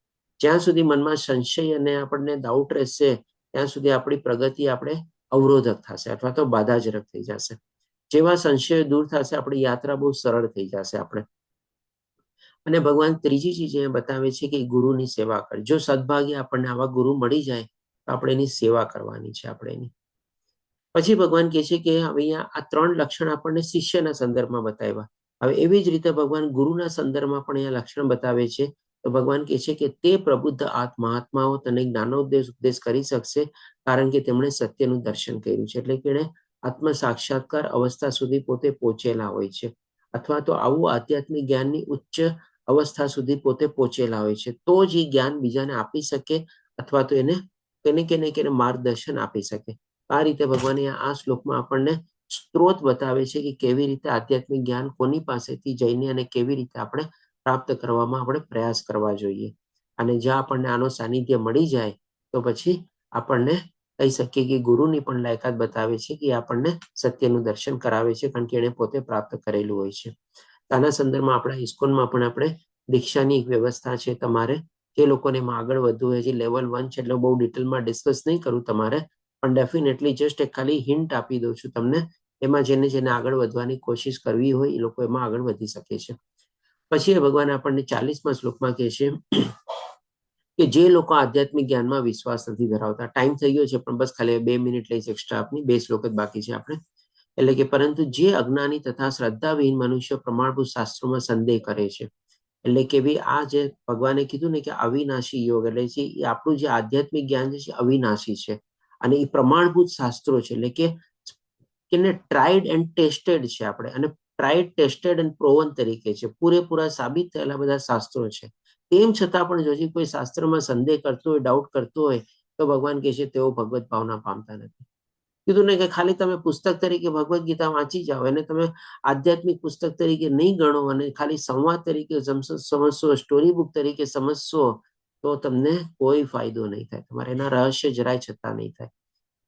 જ્યાં સુધી મનમાં સંશય અને આપણને ડાઉટ રહેશે ત્યાં સુધી આપણી પ્રગતિ આપણે અવરોધક થશે અથવા તો બાધાજનક થઈ જશે. જેવા સંશયો દૂર થશે આપણી યાત્રા બહુ સરળ થઈ જશે આપણે. અને ભગવાન ત્રીજી ચીજ એ બતાવે છે કે ગુરુની સેવા કર. જો સદભાગ્ય આપણને આવા ગુરુ મળી જાય તો આપણે એની સેવા કરવાની છે આપણે એની. પછી ભગવાન કહે છે કે હવે અહીંયા આ 3 લક્ષણ આપણને શિષ્યના સંદર્ભમાં બતાવ્યા. હવે એવી જ રીતે ભગવાન ગુરુના સંદર્ભમાં પણ અહીંયા લક્ષણ બતાવે છે. તો ભગવાન કહે છે કે તે પ્રબુદ્ધ મહાત્માઓ તને જ્ઞાનોપદેશ કરી શકશે કારણ કે તેમણે સત્યનું દર્શન કર્યું છે. એટલે કે એણે આત્મ સાક્ષાત્કાર અવસ્થા સુધી પોતે પહોંચેલા હોય છે, અથવા તો આવું આધ્યાત્મિક જ્ઞાનની ઉચ્ચ અવસ્થા સુધી પોતે પહોંચેલા હોય છે. તો જ એ જ્ઞાન બીજાને આપી શકે અથવા તો એને માર્ગદર્શન આપી શકે. આ રીતે ભગવાને આ શ્લોકમાં આપણને સ્ત્રોત બતાવે છે કે કેવી રીતે આધ્યાત્મિક જ્ઞાન કોની પાસેથી જઈને અને કેવી રીતે આપણે પ્રાપ્ત કરવામાં આપણે પ્રયાસ કરવા જોઈએ. અને જ્યાં આપણને આનો સાનિધ્ય મળી જાય તો પછી આપણને કહી શકીએ કે ગુરુની પણ લાયકાત બતાવે છે કે આપણને સત્યનું દર્શન કરાવે છે, કારણ કે એણે પોતે પ્રાપ્ત કરેલું હોય છે. આના સંદર્ભમાં આપણા ઇસ્કોનમાં પણ આપણે દીક્ષાની એક વ્યવસ્થા છે. તમારે જે લોકોને એમાં આગળ વધવું હોય છે, લેવલ 1 છે એટલે બહુ ડિટેલમાં ડિસ્કસ નહીં કરું તમારે, પણ ડેફિનેટલી જસ્ટ એક ખાલી હિન્ટ આપી દઉં છું તમને. એમાં જેને આગળ વધવાની કોશિશ કરવી હોય એ લોકો એમાં આગળ વધી શકે છે. પછી ભગવાન આપણને 40મા શ્લોકમાં કહે છે કે જે લોકો આધ્યાત્મિક જ્ઞાનમાં વિશ્વાસ નથી ધરાવતા. ટાઈમ થઈ ગયો છે પણ બસ ખાલી 2 મિનિટ લઈશ એક્સ્ટ્રા આપની. 2 શ્લોક જ બાકી છે આપણે. એટલે કે પરંતુ જે અજ્ઞાની તથા શ્રદ્ધાવિહીન મનુષ્ય પ્રમાણભૂત શાસ્ત્રોમાં સંદેહ કરે છે. એટલે કે ભાઈ આ જે ભગવાને કીધું ને કે અવિનાશી યોગ, એટલે છે એ આપણું જે આધ્યાત્મિક જ્ઞાન છે અવિનાશી છે અને એ પ્રમાણભૂત શાસ્ત્રો છે. એટલે કે ટ્રાઇડ એન્ડ ટેસ્ટેડ છે આપણે, અને ટ્રાઇડ ટેસ્ટેડ એન્ડ પ્રોવન તરીકે છે. પૂરેપૂરા સાબિત થયેલા બધા શાસ્ત્રો છે. તેમ છતાં પણ જો કોઈ શાસ્ત્રમાં સંદેહ કરતો હોય, ડાઉટ કરતો હોય તો ભગવાન કહે છે તેઓ ભગવત ભાવના પામતા નથી. કીધું ને કે ખાલી તમે પુસ્તક તરીકે ભગવદ્ ગીતા વાંચી જાઓ, એને તમે આધ્યાત્મિક પુસ્તક તરીકે નહીં ગણો અને ખાલી સંવાદ તરીકે સમજશો, સ્ટોરી બુક તરીકે સમજશો તો તમને કોઈ ફાયદો નહીં થાય. તમારે એના રહસ્ય જરાય છતાં નહીં થાય.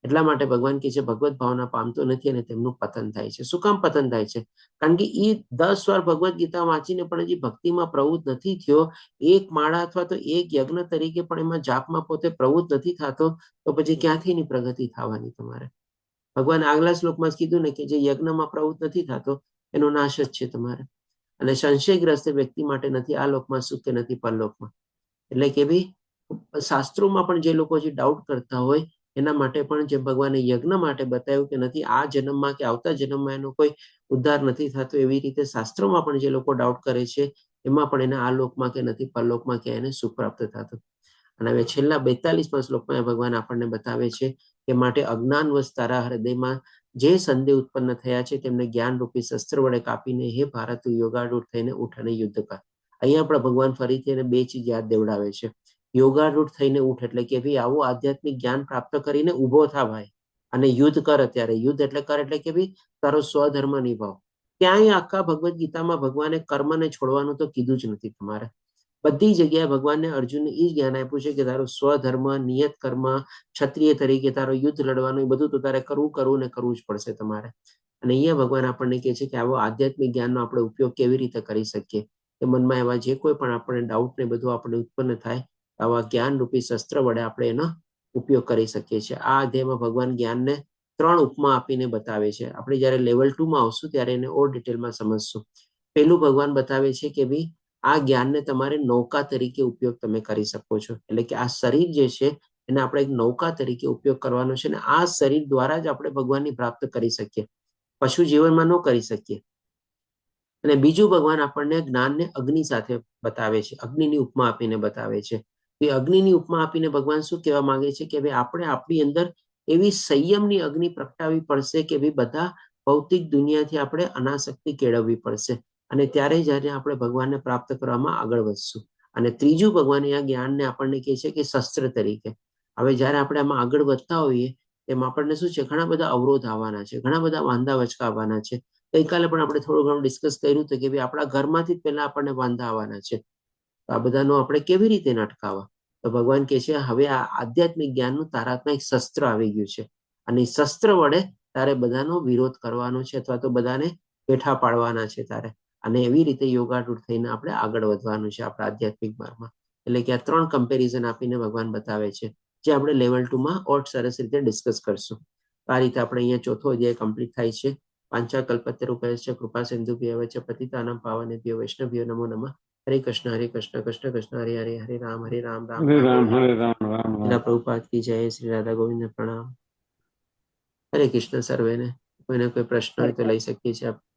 એટલા માટે ભગવાન કહે છે ભગવત ભાવના પામતો નથી અને તેમનું પતન થાય છે. શું કામ પતન થાય છે? કારણ કે એ 10 વાર ભગવદ્ ગીતા વાંચીને પણ હજી ભક્તિમાં પ્રવૃત્ત નથી થયો. એક માળા અથવા તો એક યજ્ઞ તરીકે પણ એમાં જાપમાં પોતે પ્રવૃત્ત નથી થતો, તો પછી ક્યાંથી એની પ્રગતિ થવાની તમારે? ભગવાન આગલા શ્લોકમાં જ કીધું ને કે જે યજ્ઞમાં પ્રવૃત્ત નથી થતો એનો નાશ જ છે તમારે. અને સંશયગ્રસ્ત વ્યક્તિ માટે નથી આ લોકમાં સુખ કે નથી પરલોકમાં. એટલે કે ભાઈ શાસ્ત્રોમાં પણ જે લોકો જે ડાઉટ કરતા હોય એના માટે પણ જે ભગવાને યજ્ઞ માટે બતાવ્યું કે નથી આ જન્મમાં કે આવતા જન્મમાં એનો કોઈ ઉદ્ધાર નથી થતો, એવી રીતે શાસ્ત્રોમાં પણ જે લોકો ડાઉટ કરે છે એમાં પણ એને આ લોકમાં કે નથી પરલોકમાં કે એને સુખ પ્રાપ્ત થતું. અને હવે છેલ્લા 42મા શ્લોકમાં ભગવાન આપણને બતાવે છે કે માટે અજ્ઞાનવશ તારા હૃદયમાં જે સંદેહ ઉત્પન્ન થયા છે તેમને જ્ઞાન રૂપી શસ્ત્ર વડે કાપીને હે ભારત યોગારૂઢ થઈને ઉઠ અને યુદ્ધ કર. અહીંયા પણ ભગવાન ફરીથી એને 2 ચીજ યાદ દેવડાવે છે. યોગારૂઢ થઈને ઉઠ એટલે કે ભાઈ આવું આધ્યાત્મિક જ્ઞાન પ્રાપ્ત કરીને ઉભો થા ભાઈ, અને યુદ્ધ કર. અત્યારે યુદ્ધ એટલે કર એટલે કે ભાઈ તારો સ્વધર્મ નિભાવ. ક્યાંય આખા ભગવદ્ ગીતામાં ભગવાને કર્મને છોડવાનું તો કીધું જ નથી તમારે. બધી જગ્યાએ ભગવાનને અર્જુનને એ જ જ્ઞાન આપ્યું છે કે તારો સ્વધર્મ, નિયત કર્મ, ક્ષત્રિય તરીકે તારો યુદ્ધ લડવાનું એ બધું તો તારે કરવું જ પડશે તમારે. અને અહીંયા ભગવાન આપણને કહે છે કે આવો આધ્યાત્મિક જ્ઞાનનો આપણે ઉપયોગ કેવી રીતે કરી શકીએ. કે મનમાં એવા જે કોઈ પણ આપણને ડાઉટ ને બધું આપણે ઉત્પન્ન થાય, આવા જ્ઞાન રૂપી શસ્ત્ર વડે આપણે એનો ઉપયોગ કરી શકીએ છીએ. આ અધ્યાયમાં ભગવાન જ્ઞાનને 3 ઉપમા આપીને બતાવે છે. આપણે જ્યારે લેવલ 2 માં આવશું ત્યારે એને ઓર ડિટેલમાં સમજશું. પહેલું ભગવાન બતાવે છે કે ભાઈ આ જ્ઞાનને તમારે નૌકા તરીકે ઉપયોગ તમે કરી શકો છો. એટલે કે આ શરીર જે છે એને આપણે એક નૌકા તરીકે ઉપયોગ કરવાનો છે, અને આ શરીર દ્વારા જ આપણે ભગવાનની પ્રાપ્ત કરી શકીએ, પશુ જીવનમાં ન કરી શકીએ. અને બીજું ભગવાન આપણને જ્ઞાનને અગ્નિ સાથે બતાવે છે, અગ્નિની ઉપમા આપીને બતાવે છે. એ અગ્નિની ઉપમા આપીને ભગવાન શું કહેવા માંગે છે કે ભાઈ આપણે આપણી અંદર એવી સંયમની અગ્નિ પ્રગટાવવી પડશે કે ભાઈ બધા ભૌતિક દુનિયાથી આપણે અનાસક્તિ કેળવવી પડશે, અને ત્યારે જ્યારે આપણે ભગવાનને પ્રાપ્ત કરવામાં આગળ વધશું. અને ત્રીજું ભગવાન આ જ્ઞાનને આપણને કહે છે કે શસ્ત્ર તરીકે. હવે જ્યારે આપણે આમાં આગળ વધતા હોઈએ એમ આપણને શું છે, ઘણા બધા અવરોધ આવવાના છે, ઘણા બધા વાંધા વચકા આવવાના છે. ગઈકાલે પણ આપણે થોડું ઘણું ડિસ્કસ કર્યું હતું કે ભાઈ આપણા ઘરમાંથી જ પહેલા આપણને વાંધા આવવાના છે. તો આ બધાનો આપણે કેવી રીતે અટકાવવા? તો ભગવાન કહે છે હવે આ આધ્યાત્મિક જ્ઞાનનું તારા હાથમાં એક શસ્ત્ર આવી ગયું છે, અને એ શસ્ત્ર વડે તારે બધાનો વિરોધ કરવાનો છે, અથવા તો બધાને પેઠા પાડવાના છે તારે. અને એવી રીતે યોગારૂઢ થઈને આપણે આગળ વધવાનું છે આપણા આધ્યાત્મિક માર્ગમાં. એટલે કે આ 3 કમ્પેરિઝન આપીને ભગવાન બતાવે છે, જે આપણે લેવલ 2 માં ઓર સરસ રીતે ડિસ્કસ કરશું. આ રીતે આપણે અહીંયા ચોથો અધ્યાય કમ્પ્લીટ થાય છે. પાંચાકલ્પતરુભ્યશ્ચ કૃપા સિંધુભ્યઃ ચ પતિતાનાં પાવનેભ્યો વૈષ્ણવ્યો નમો નમઃ. હરે કૃષ્ણ કૃષ્ણ કૃષ્ણ હરે હરે, હરે રામ રામ હરે રામ હરે. હરે રામ રામ રામ શ્રીલા પ્રભુપાદ કી જય. શ્રી રાધા ગોવિંદ પ્રણામ. હરે કૃષ્ણ સર્વેને. કોઈને કોઈ પ્રશ્ન હોય તો લઈ શકીએ છીએ આપણે.